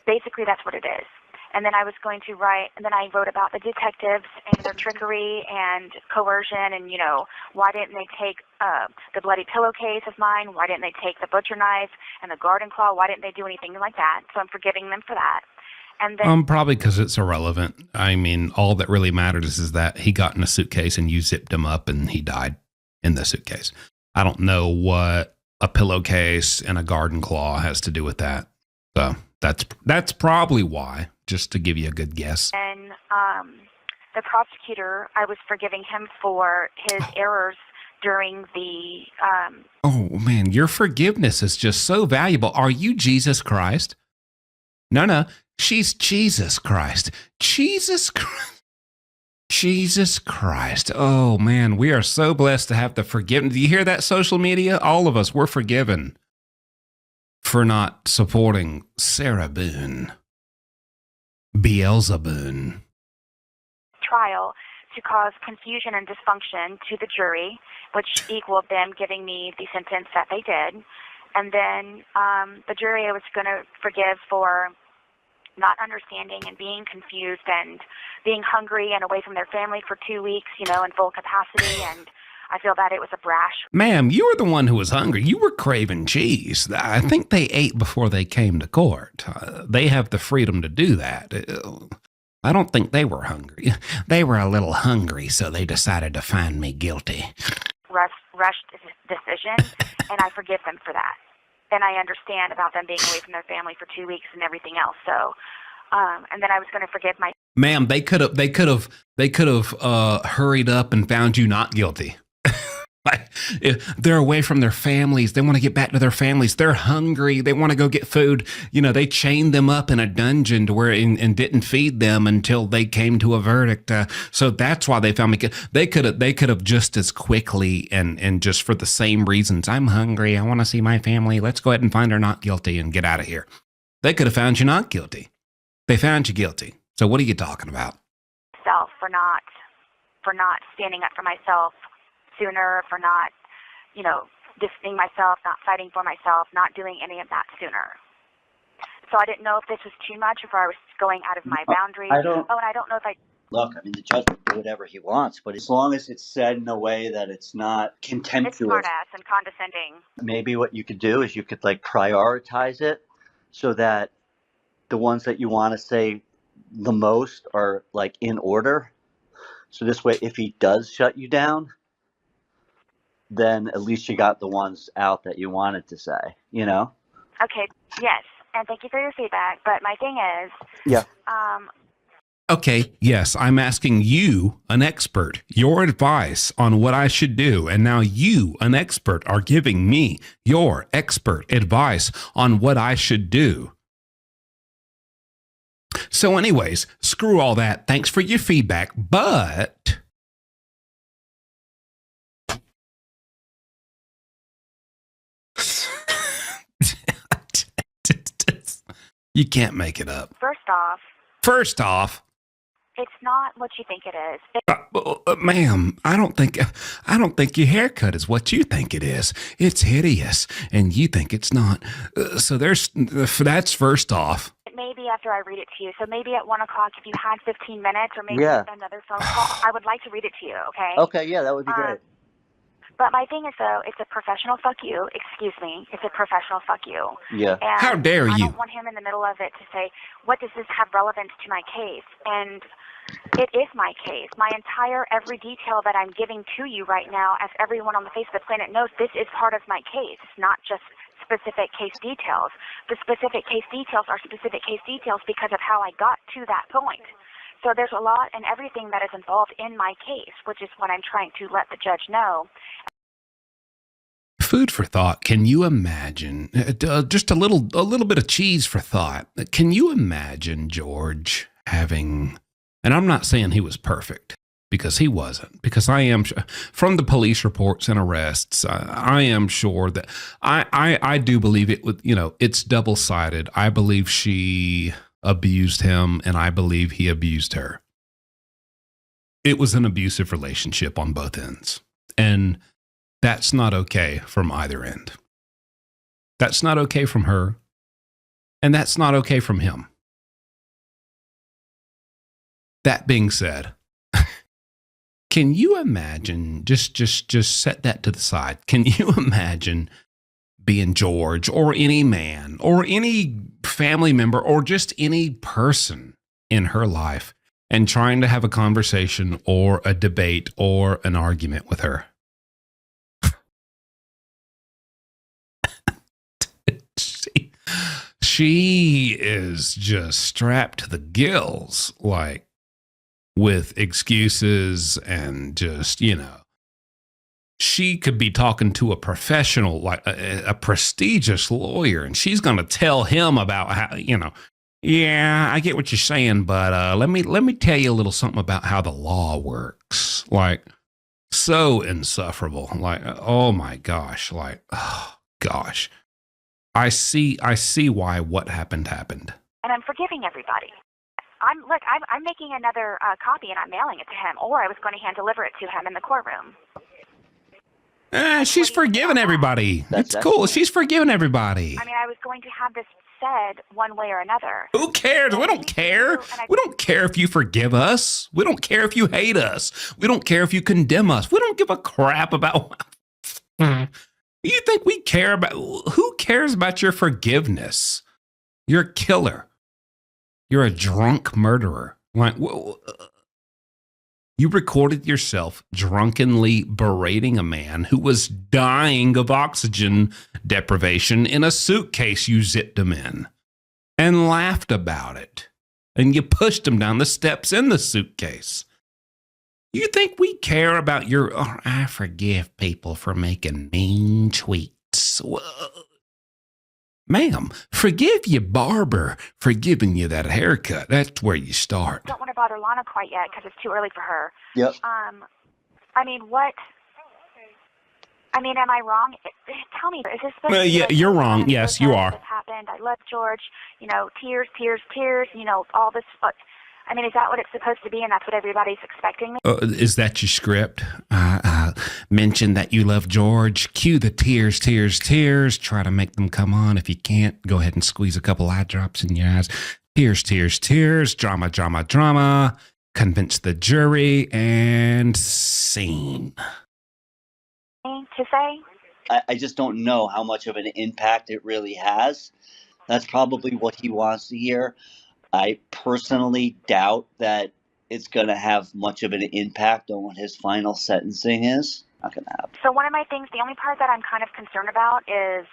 [SPEAKER 9] basically that's what it is. And then I was going to write, and then I wrote about the detectives and their trickery and coercion and, why didn't they take the bloody pillowcase of mine? Why didn't they take the butcher knife and the garden claw? Why didn't they do anything like that? So I'm forgiving them for that. And then
[SPEAKER 3] probably because it's irrelevant. I mean, all that really matters is that he got in a suitcase and you zipped him up and he died in the suitcase. I don't know what a pillowcase and a garden claw has to do with that. So that's probably why, just to give you a good guess.
[SPEAKER 9] And the prosecutor, I was forgiving him for his errors during the...
[SPEAKER 3] Oh, man, your forgiveness is just so valuable. Are you Jesus Christ? No. She's Jesus Christ. Jesus Christ. Jesus Christ. Oh, man, we are so blessed to have the forgiveness. Do you hear that, social media? All of us, we're forgiven for not supporting Sarah Boone. Beelzebub.
[SPEAKER 9] Trial to cause confusion and dysfunction to the jury, which equaled them giving me the sentence that they did. And then the jury I was going to forgive for not understanding and being confused and being hungry and away from their family for 2 weeks, in full capacity. And I feel that it was a brash. Ma'am,
[SPEAKER 3] you were the one who was hungry. You were craving cheese. I think they ate before they came to court. They have the freedom to do that. I don't think they were hungry. They were a little hungry, so they decided to find me guilty.
[SPEAKER 9] Rushed decision, and I forgive them for that. And I understand about them being away from their family for 2 weeks and everything else. So, and then I was going to forgive my...
[SPEAKER 3] Ma'am, they could have hurried up and found you not guilty. If they're away from their families. They want to get back to their families. They're hungry. They want to go get food. They chained them up in a dungeon to where and didn't feed them until they came to a verdict. So that's why they found me. They could have just as quickly and just for the same reasons. I'm hungry. I want to see my family. Let's go ahead and find her not guilty and get out of here. They could have found you not guilty. They found you guilty. So what are you talking about?
[SPEAKER 9] Self for not standing up for myself sooner, for not, distancing myself, not fighting for myself, not doing any of that sooner. So I didn't know if this was too much, if I was going out of my boundaries. And I don't know if I...
[SPEAKER 2] Look, I mean, the judge will do whatever he wants, but as long as it's said in a way that it's not contemptuous.
[SPEAKER 9] It's smart-ass and condescending.
[SPEAKER 2] Maybe what you could do is you could, prioritize it so that the ones that you want to say the most are, in order. So this way, if he does shut you down, then at least you got the ones out that you wanted to say,
[SPEAKER 9] Okay, yes. And thank you for your feedback. But my thing is...
[SPEAKER 2] Yeah.
[SPEAKER 3] Okay, yes, I'm asking you, an expert, your advice on what I should do. And now you, an expert, are giving me your expert advice on what I should do. So anyways, screw all that. Thanks for your feedback. But... You can't make it up. First off,
[SPEAKER 9] it's not what you think it is.
[SPEAKER 3] Ma'am, I don't think your haircut is what you think it is. It's hideous, and you think it's not. So that's first off.
[SPEAKER 9] Maybe after I read it to you. So maybe at 1 o'clock, if you had 15 minutes, or maybe another phone call, I would like to read it to you. Okay.
[SPEAKER 2] Okay. Yeah, that would be great.
[SPEAKER 9] But my thing is, though, it's a professional fuck you. Excuse me. It's a professional fuck you.
[SPEAKER 2] Yeah.
[SPEAKER 9] And
[SPEAKER 3] how dare you?
[SPEAKER 9] I don't want him in the middle of it to say, what does this have relevance to my case? And it is my case. My entire, every detail that I'm giving to you right now, as everyone on the face of the planet knows, this is part of my case. It's not just specific case details. The specific case details are specific case details because of how I got to that point. So there's a lot and everything that is involved in my case, which is what I'm trying to let the judge know.
[SPEAKER 3] Food for thought. Can you imagine, just a little bit of cheese for thought. Can you imagine George having, and I'm not saying he was perfect, because he wasn't, because I am, from the police reports and arrests, I am sure that, I do believe it would, it's double-sided. I believe she abused him, and I believe he abused her. It was an abusive relationship on both ends. And that's not okay from either end. That's not okay from her. And that's not okay from him. That being said, can you imagine, just set that to the side. Can you imagine being George or any man or any family member or just any person in her life and trying to have a conversation or a debate or an argument with her? She is just strapped to the gills, like, with excuses and just, she could be talking to a professional, like a prestigious lawyer, and she's going to tell him about how, yeah, I get what you're saying, but let me tell you a little something about how the law works. Like, so insufferable. Like, oh my gosh. Like, oh gosh. I see why what happened.
[SPEAKER 9] And I'm forgiving everybody. I'm making another copy and I'm mailing it to him, or I was going to hand deliver it to him in the courtroom.
[SPEAKER 3] She's forgiven everybody. It's cool. She's forgiven everybody.
[SPEAKER 9] I mean, I was going to have this said one way or another.
[SPEAKER 3] Who cares? We don't care. We don't care if you forgive us. We don't care if you hate us. We don't care if you condemn us. We don't give a crap about. You think we care about? Who cares about your forgiveness? You're a killer. You're a drunk murderer. Like, you recorded yourself drunkenly berating a man who was dying of oxygen deprivation in a suitcase you zipped him in, and laughed about it. And you pushed him down the steps in the suitcase. You think we care about your, I forgive people for making mean tweets. Ma'am, forgive your barber for giving you that haircut. That's where you start.
[SPEAKER 9] I don't want to bother Lana quite yet because it's too early for her.
[SPEAKER 2] Yep.
[SPEAKER 9] Am I wrong? Tell me, is this supposed to be
[SPEAKER 3] yeah,
[SPEAKER 9] like,
[SPEAKER 3] you're wrong. Yes, you are.
[SPEAKER 9] This happened. I love George. Tears, all this. Is that what it's supposed to be, and that's what everybody's expecting?
[SPEAKER 3] Is that your script? Mention that you love George. Cue the tears, tears, tears. Try to make them come on. If you can't, go ahead and squeeze a couple eye drops in your eyes. Tears, tears, tears. Drama, drama, drama. Convince the jury, and scene.
[SPEAKER 9] To say?
[SPEAKER 2] I just don't know how much of an impact it really has. That's probably what he wants to hear. I personally doubt that it's going to have much of an impact on what his final sentencing is. Not going to happen.
[SPEAKER 9] So one of my things, the only part that I'm kind of concerned about is,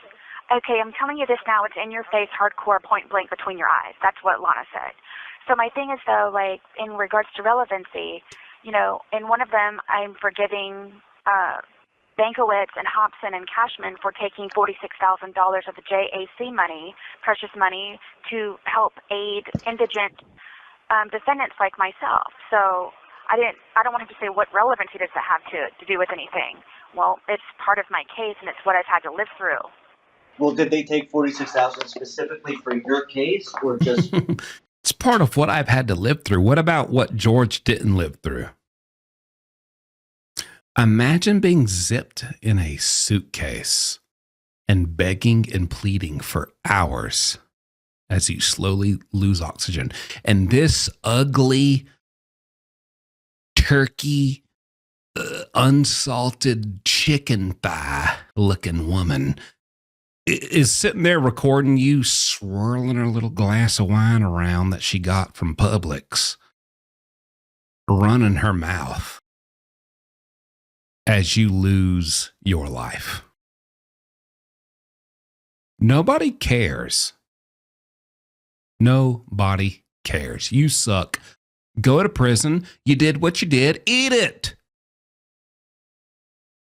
[SPEAKER 9] okay, I'm telling you this now, it's in your face, hardcore, point blank between your eyes. That's what Lana said. So my thing is, though, like, in regards to relevancy, in one of them, I'm forgiving Bankowitz and Hobson and Cashman for taking $46,000 of the JAC money, precious money, to help aid indigent defendants like myself. So I don't want him to say, what relevancy does that have to do with anything? Well, it's part of my case, and it's what I've had to live through.
[SPEAKER 2] Well, did they take $46,000 specifically for your case, or just?
[SPEAKER 3] It's part of what I've had to live through. What about what George didn't live through? Imagine being zipped in a suitcase and begging and pleading for hours as you slowly lose oxygen. And this ugly, turkey, unsalted chicken thigh looking woman is sitting there recording you swirling her little glass of wine around that she got from Publix, running her mouth as you lose your life. Nobody cares. Nobody cares. You suck. Go to prison. You did what you did. Eat it.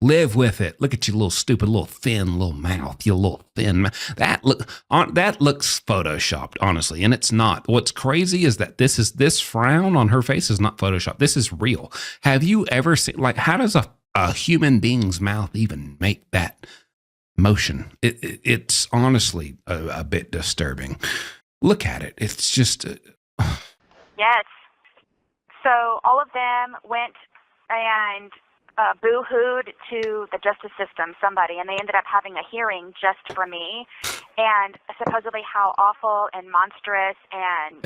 [SPEAKER 3] Live with it. Look at your little stupid, little thin, little mouth. Your little thin mouth. That looks photoshopped, honestly, and it's not. What's crazy is that this frown on her face is not photoshopped. This is real. Have you ever seen, like, how does a human being's mouth even make that motion? It's honestly a bit disturbing. Look at it. It's just.
[SPEAKER 9] Yes. So all of them went and boo-hooed to the justice system, somebody, and they ended up having a hearing just for me, and supposedly how awful and monstrous and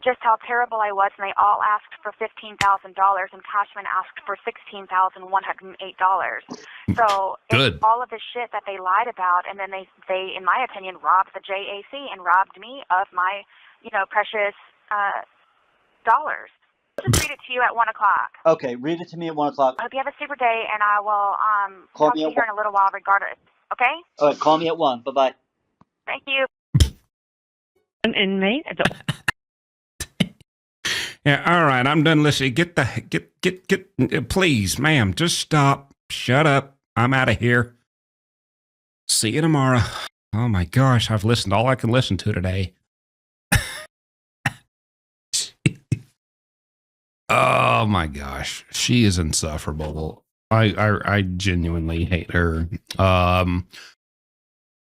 [SPEAKER 9] just how terrible I was, and they all asked for $15,000, and Cashman asked for $16,108. So it's all of this shit that they lied about, and then they, in my opinion, robbed the JAC and robbed me of my, precious dollars. Just read it to you at 1 o'clock.
[SPEAKER 2] Okay, read it to me at 1 o'clock.
[SPEAKER 9] I hope you have a super day, and I will
[SPEAKER 2] Call
[SPEAKER 9] talk to
[SPEAKER 2] me
[SPEAKER 9] you
[SPEAKER 2] at
[SPEAKER 9] here in a little while regardless. Okay?
[SPEAKER 2] All right, call me at 1. Bye-bye.
[SPEAKER 9] Thank you.
[SPEAKER 5] An inmate.
[SPEAKER 6] Yeah, all right, I'm done listening. Get, please, ma'am, just stop. Shut up. I'm out of here. See you tomorrow. Oh my gosh, I've listened all I can listen to today.
[SPEAKER 3] Oh my gosh, she is insufferable. I genuinely hate her.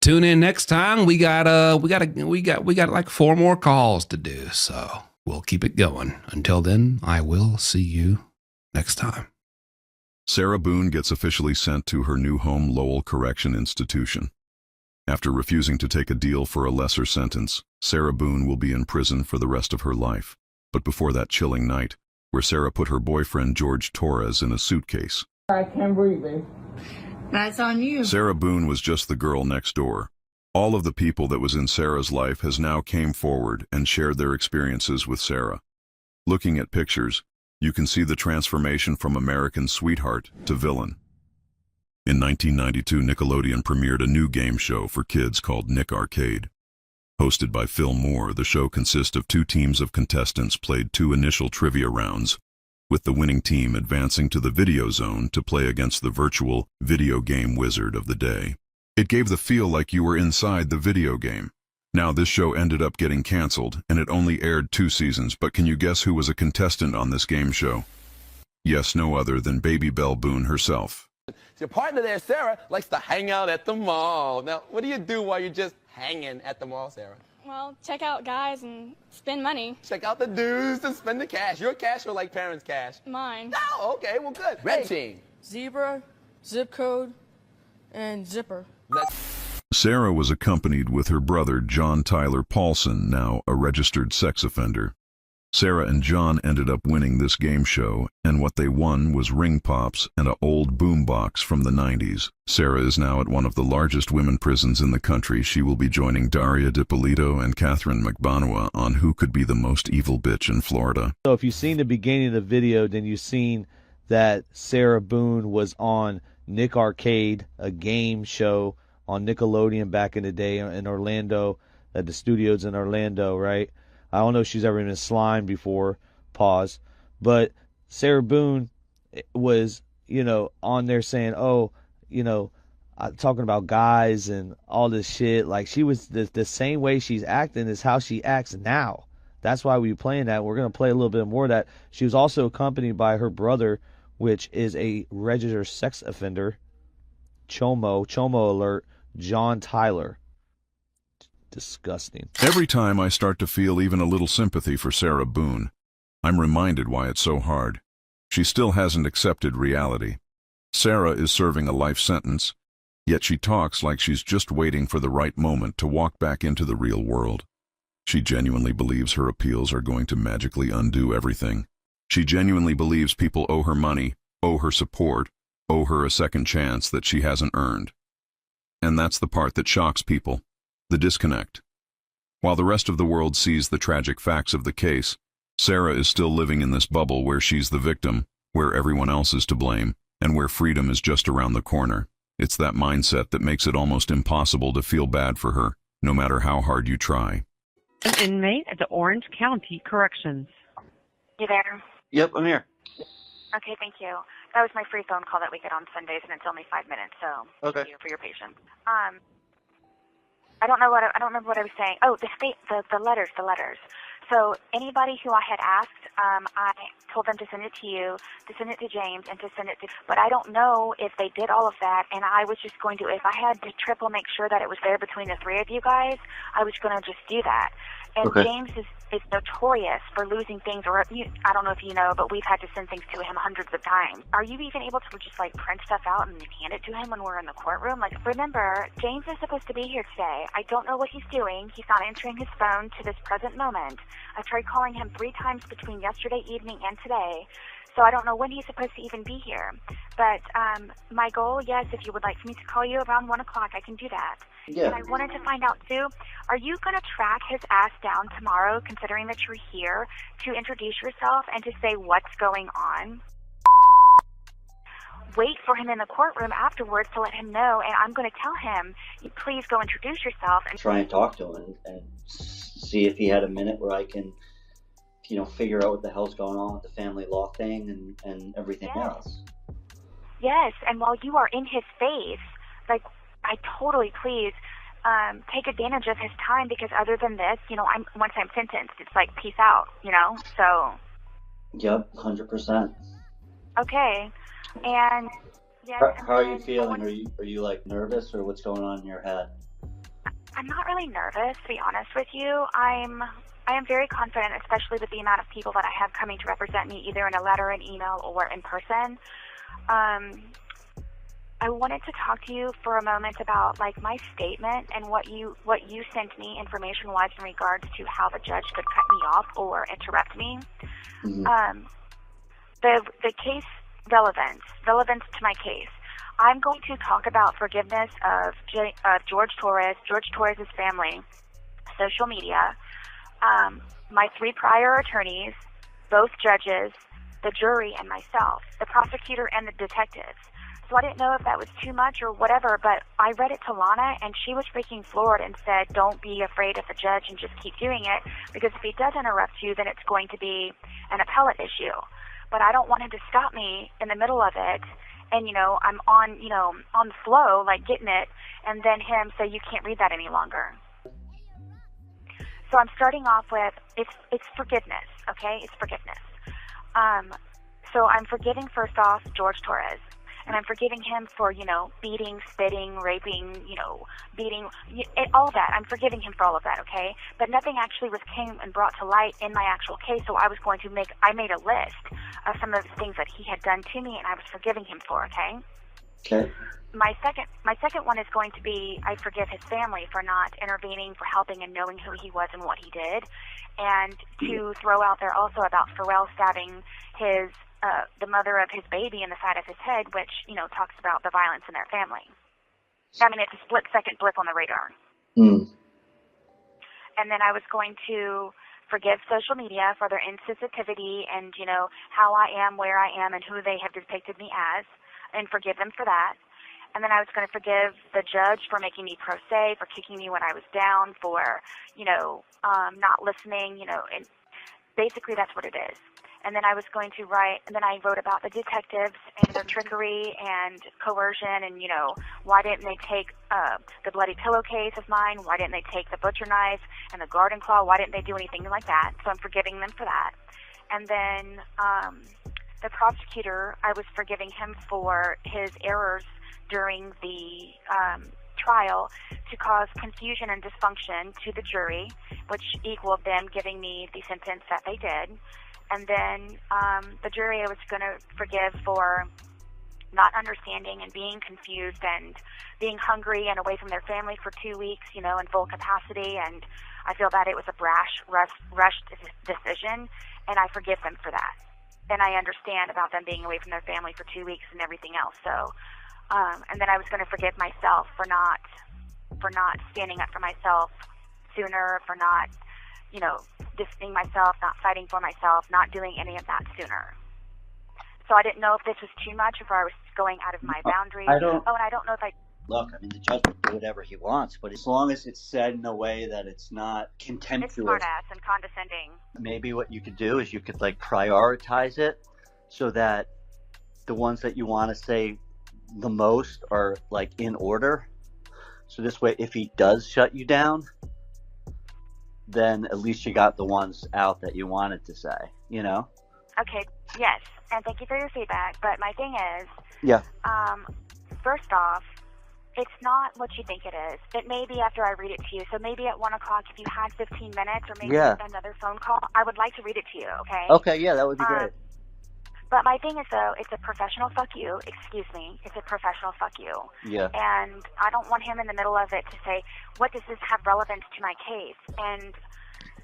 [SPEAKER 3] Tune in next time. We got like 4 more calls to do, so we'll keep it going. Until then, I will see you next time.
[SPEAKER 10] Sarah Boone gets officially sent to her new home, Lowell Correction Institution. After refusing to take a deal for a lesser sentence, Sarah Boone will be in prison for the rest of her life. But before that chilling night, where Sarah put her boyfriend George Torres in a suitcase.
[SPEAKER 11] I can't breathe, babe. That's on you.
[SPEAKER 10] Sarah Boone was just the girl next door. All of the people that was in Sarah's life has now came forward and shared their experiences with Sarah. Looking at pictures, you can see the transformation from American sweetheart to villain. In 1992, Nickelodeon premiered a new game show for kids called Nick Arcade. Hosted by Phil Moore, the show consists of 2 teams of contestants played 2 initial trivia rounds, with the winning team advancing to the video zone to play against the virtual video game wizard of the day. It gave the feel like you were inside the video game. Now, this show ended up getting canceled, and it only aired 2 seasons, but can you guess who was a contestant on this game show? Yes, no other than Baby Belle Boone herself.
[SPEAKER 12] Your partner there, Sarah, likes to hang out at the mall. Now, what do you do while you're just hanging at the mall, Sarah?
[SPEAKER 13] Well, check out guys and spend money.
[SPEAKER 12] Check out the dudes and spend the cash. Your cash or like parents' cash?
[SPEAKER 13] Mine.
[SPEAKER 12] Oh, okay, well, good. Red team.
[SPEAKER 13] Zebra, zip code, and zipper.
[SPEAKER 10] Sarah was accompanied with her brother, John Tyler Paulson, now a registered sex offender. Sarah and John ended up winning this game show, and what they won was ring pops and an old boombox from the 90s. Sarah is now at one of the largest women prisons in the country. She will be joining Daria DiPolito and Catherine McBanua on who could be the most evil bitch in Florida.
[SPEAKER 14] So if you've seen the beginning of the video, then you've seen that Sarah Boone was on Nick Arcade, a game show on Nickelodeon back in the day in Orlando, at the studios in Orlando, right? I don't know if she's ever been slimed before, pause. But Sarah Boone was, on there saying, talking about guys and all this shit. Like, she was the same way she's acting is how she acts now. That's why we were playing that. We're going to play a little bit more of that. She was also accompanied by her brother, which is a registered sex offender. Chomo alert, John Tyler. Disgusting.
[SPEAKER 10] Every time I start to feel even a little sympathy for Sarah Boone, I'm reminded why it's so hard. She still hasn't accepted reality. Sarah is serving a life sentence, yet she talks like she's just waiting for the right moment to walk back into the real world. She genuinely believes her appeals are going to magically undo everything. She genuinely believes people owe her money, owe her support, owe her a second chance that she hasn't earned. And that's the part that shocks people. The disconnect. While the rest of the world sees the tragic facts of the case, Sarah is still living in this bubble where she's the victim, where everyone else is to blame, and where freedom is just around the corner. It's that mindset that makes it almost impossible to feel bad for her, no matter how hard you try.
[SPEAKER 5] An inmate at the Orange County Corrections.
[SPEAKER 9] You there?
[SPEAKER 2] Yep, I'm here.
[SPEAKER 9] Okay, thank you. That was my free phone call that we get on Sundays, and it's only 5 minutes, so
[SPEAKER 2] okay.
[SPEAKER 9] Thank you for your patience. I don't remember what I was saying. Oh, the letters. So anybody who I had asked, I told them to send it to you, to send it to James, and to send it to. But I don't know if they did all of that. And I was just going to, if I had to triple make sure that it was there between the 3 of you guys, I was going to just do that. And
[SPEAKER 2] Okay.
[SPEAKER 9] James is notorious for losing things, or I don't know if you know, but we've had to send things to him hundreds of times. Are you even able to just like print stuff out and hand it to him when we're in the courtroom? Like, remember, James is supposed to be here today. I don't know what he's doing. He's not answering his phone to this present moment. I tried calling him 3 times between yesterday evening and today. So I don't know when he's supposed to even be here. But my goal, yes, if you would like for me to call you around 1 o'clock, I can do that.
[SPEAKER 2] Yeah.
[SPEAKER 9] And I wanted to find out, too, are you going to track his ass down tomorrow, considering that you're here, to introduce yourself and to say what's going on? Wait for him in the courtroom afterwards to let him know, and I'm going to tell him, please go introduce yourself. And
[SPEAKER 2] Try and talk to him and see if he had a minute where I can, figure out what the hell's going on with the family law thing and everything else.
[SPEAKER 9] Yes, and while you are in his face, like, I totally please take advantage of his time, because other than this, once I'm sentenced, it's like peace out, so.
[SPEAKER 2] Yep, 100%.
[SPEAKER 9] Okay, and yes.
[SPEAKER 2] How are you feeling? Are you like nervous, or what's going on in your head?
[SPEAKER 9] I'm not really nervous, to be honest with you. I am very confident, especially with the amount of people that I have coming to represent me, either in a letter, an email, or in person. I wanted to talk to you for a moment about like my statement and what you sent me information-wise in regards to how the judge could cut me off or interrupt me.
[SPEAKER 2] Mm-hmm.
[SPEAKER 9] The case relevance to my case. I'm going to talk about forgiveness of George Torres' family, social media, my 3 prior attorneys, both judges, the jury, and myself, the prosecutor and the detectives. So I didn't know if that was too much or whatever, but I read it to Lana, and she was freaking floored and said, don't be afraid of the judge and just keep doing it, because if he does interrupt you, then it's going to be an appellate issue. But I don't want him to stop me in the middle of it, and, I'm on the flow, like getting it, and then him say, you can't read that any longer. So I'm starting off with, it's forgiveness, okay? It's forgiveness. So I'm forgiving, first off, George Torres. And I'm forgiving him for, beating, spitting, raping, beating, all of that. I'm forgiving him for all of that, okay? But nothing actually came and brought to light in my actual case, so I made a list of some of the things that he had done to me, and I was forgiving him for, okay?
[SPEAKER 2] Okay.
[SPEAKER 9] My second one is going to be, I forgive his family for not intervening, for helping and knowing who he was and what he did, and to throw out there also about Pharrell stabbing the mother of his baby in the side of his head, which, talks about the violence in their family. I mean, it's a split-second blip on the radar.
[SPEAKER 2] Mm.
[SPEAKER 9] And then I was going to forgive social media for their insensitivity and, how I am, where I am, and who they have depicted me as, and forgive them for that. And then I was going to forgive the judge for making me pro se, for kicking me when I was down, for, not listening, and basically that's what it is. And then I was going to I wrote about the detectives and their trickery and coercion and, why didn't they take the bloody pillowcase of mine? Why didn't they take the butcher knife and the garden claw? Why didn't they do anything like that? So I'm forgiving them for that. And then the prosecutor, I was forgiving him for his errors during the trial to cause confusion and dysfunction to the jury, which equaled them giving me the sentence that they did. And then the jury I was going to forgive for not understanding and being confused and being hungry and away from their family for 2 weeks, in full capacity. And I feel that it was a rushed decision, and I forgive them for that. And I understand about them being away from their family for 2 weeks and everything else. So, and then I was going to forgive myself for not standing up for myself sooner, for not, distancing myself, not fighting for myself, not doing any of that sooner. So I didn't know if this was too much, if I was going out of my boundaries. And I don't know if I...
[SPEAKER 2] Look, I mean, the judge can do whatever he wants, but as long as it's said in a way that it's not contemptuous.
[SPEAKER 9] It's smart-ass and condescending.
[SPEAKER 2] Maybe what you could do is you could, prioritize it so that the ones that you want to say the most are, in order. So this way, if he does shut you down, then at least you got the ones out that you wanted to say,
[SPEAKER 9] Okay, yes, and thank you for your feedback. But my thing is,
[SPEAKER 2] yeah.
[SPEAKER 9] First off, it's not what you think it is. It may be after I read it to you. So maybe at 1 o'clock, if you had 15 minutes or maybe another phone call, I would like to read it to you, okay?
[SPEAKER 2] Okay, yeah, that would be great.
[SPEAKER 9] But my thing is, though, it's a professional fuck you. Excuse me. It's a professional fuck you.
[SPEAKER 2] Yeah.
[SPEAKER 9] And I don't want him in the middle of it to say, what does this have relevance to my case? And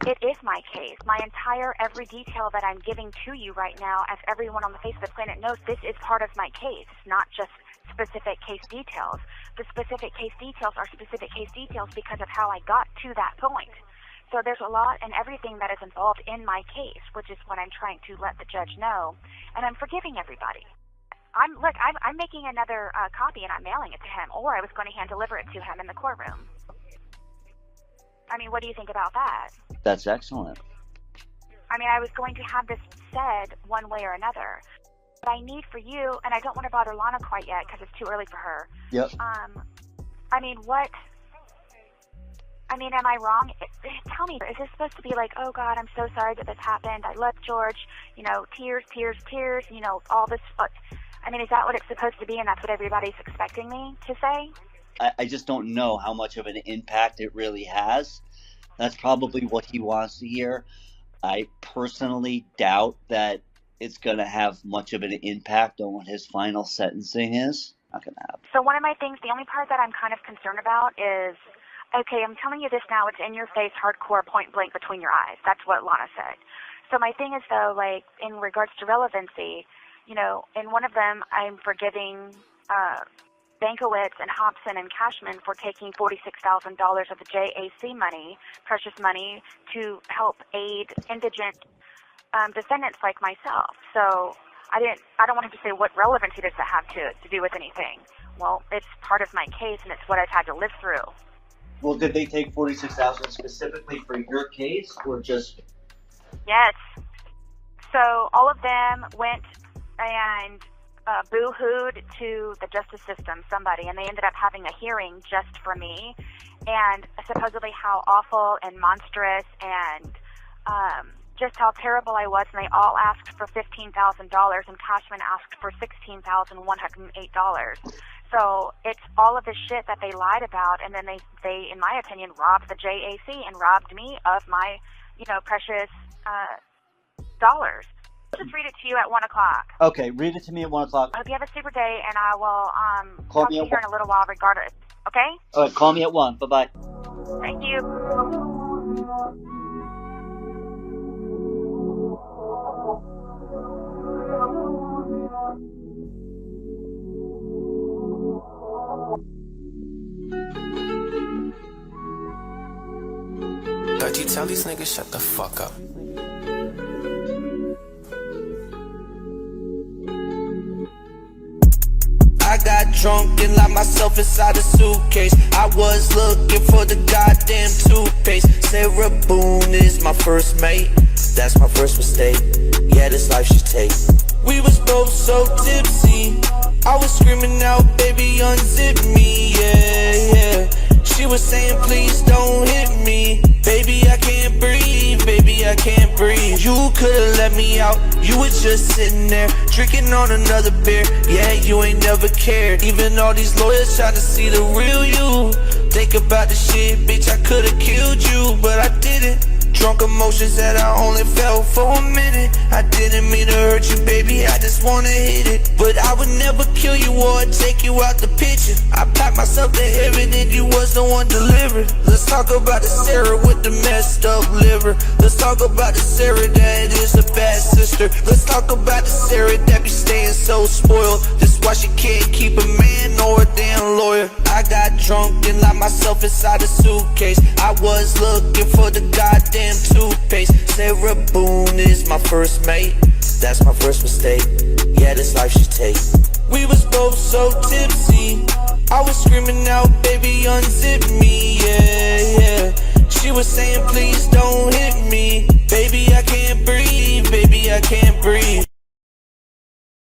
[SPEAKER 9] it is my case. My entire, every detail that I'm giving to you right now, as everyone on the face of the planet knows, this is part of my case, not just specific case details. The specific case details are specific case details because of how I got to that point. So there's a lot and everything that is involved in my case, which is what I'm trying to let the judge know. And I'm forgiving everybody. I'm making another copy and I'm mailing it to him, or I was going to hand deliver it to him in the courtroom. I mean, what do you think about that?
[SPEAKER 2] That's excellent.
[SPEAKER 9] I mean, I was going to have this said one way or another. But I need for you, and I don't want to bother Lana quite yet because it's too early for her.
[SPEAKER 2] Yep.
[SPEAKER 9] I mean, what? I mean, am I wrong? Tell me, is this supposed to be like, oh God, I'm so sorry that this happened. I love George. You know, tears, tears, tears. You know, all this. I mean, is that what it's supposed to be, and that's what everybody's expecting me to say?
[SPEAKER 2] I just don't know how much of an impact it really has. That's probably what he wants to hear. I personally doubt that it's going to have much of an impact on what his final sentencing is. Not going to happen.
[SPEAKER 9] So one of my things, the only part that I'm kind of concerned about is, okay, I'm telling you this now, it's in your face, hardcore, point blank between your eyes. That's what Lana said. So my thing is, though, like, in regards to relevancy, you know, in one of them, I'm forgiving Bankowitz and Hobson and Cashman for taking $46,000 of the JAC money, precious money, to help aid indigent defendants like myself. So I don't want him to say, what relevancy does that have to do with anything? Well, it's part of my case, and it's what I've had to live through.
[SPEAKER 2] Well, did they take $46,000 specifically for your case, or just?
[SPEAKER 9] Yes. So all of them went and boo-hooed to the justice system, somebody, and they ended up having a hearing just for me, and supposedly how awful and monstrous and just how terrible I was, and they all asked for $15,000, and Cashman asked for $16,108. So it's all of the shit that they lied about, and then they, in my opinion, robbed the JAC and robbed me of my, you know, precious dollars. I'll just read it to you at 1 o'clock.
[SPEAKER 2] Okay, read it to me at 1 o'clock.
[SPEAKER 9] I hope you have a super day, and I will
[SPEAKER 2] call
[SPEAKER 9] talk
[SPEAKER 2] me
[SPEAKER 9] to you
[SPEAKER 2] at
[SPEAKER 9] here in a little while regardless. Okay?
[SPEAKER 2] All right, call me at 1. Bye-bye.
[SPEAKER 9] Thank you.
[SPEAKER 15] Thought you tell these niggas shut the fuck up.
[SPEAKER 16] I got drunk and locked myself inside a suitcase. I was looking for the goddamn toothpaste. Sarah Boone is my first mate. That's my first mistake. Yeah, this life she take. We was both so tipsy. I was screaming out, baby, unzip me, yeah, yeah. She was saying, please don't hit me. Baby, I can't breathe, baby, I can't breathe. You could've let me out, you were just sitting there, drinking on another beer. Yeah, you ain't never cared. Even all these lawyers trying to see the real you. Think about the shit, bitch, I could've killed you, but I didn't. Drunk emotions that I only felt for a minute. I didn't mean to hurt you, baby, I just wanna hit it. But I would never kill you or take you out the picture. I packed myself to heaven and you was the one delivered. Let's talk about the Sarah with the messed up liver. Let's talk about the Sarah that is a bad sister. Let's talk about the Sarah that be staying so spoiled. That's why she can't keep a man or a damn lawyer. I got drunk and locked myself inside a suitcase. I was looking for the goddamn toothpaste. Sarah Boone is my first mate. That's my first mistake. Yeah, this life she take. We was both so tipsy. I was screaming out, baby, unzip me, yeah, yeah. She was saying, please don't hit me. Baby, I can't breathe, baby, I can't breathe.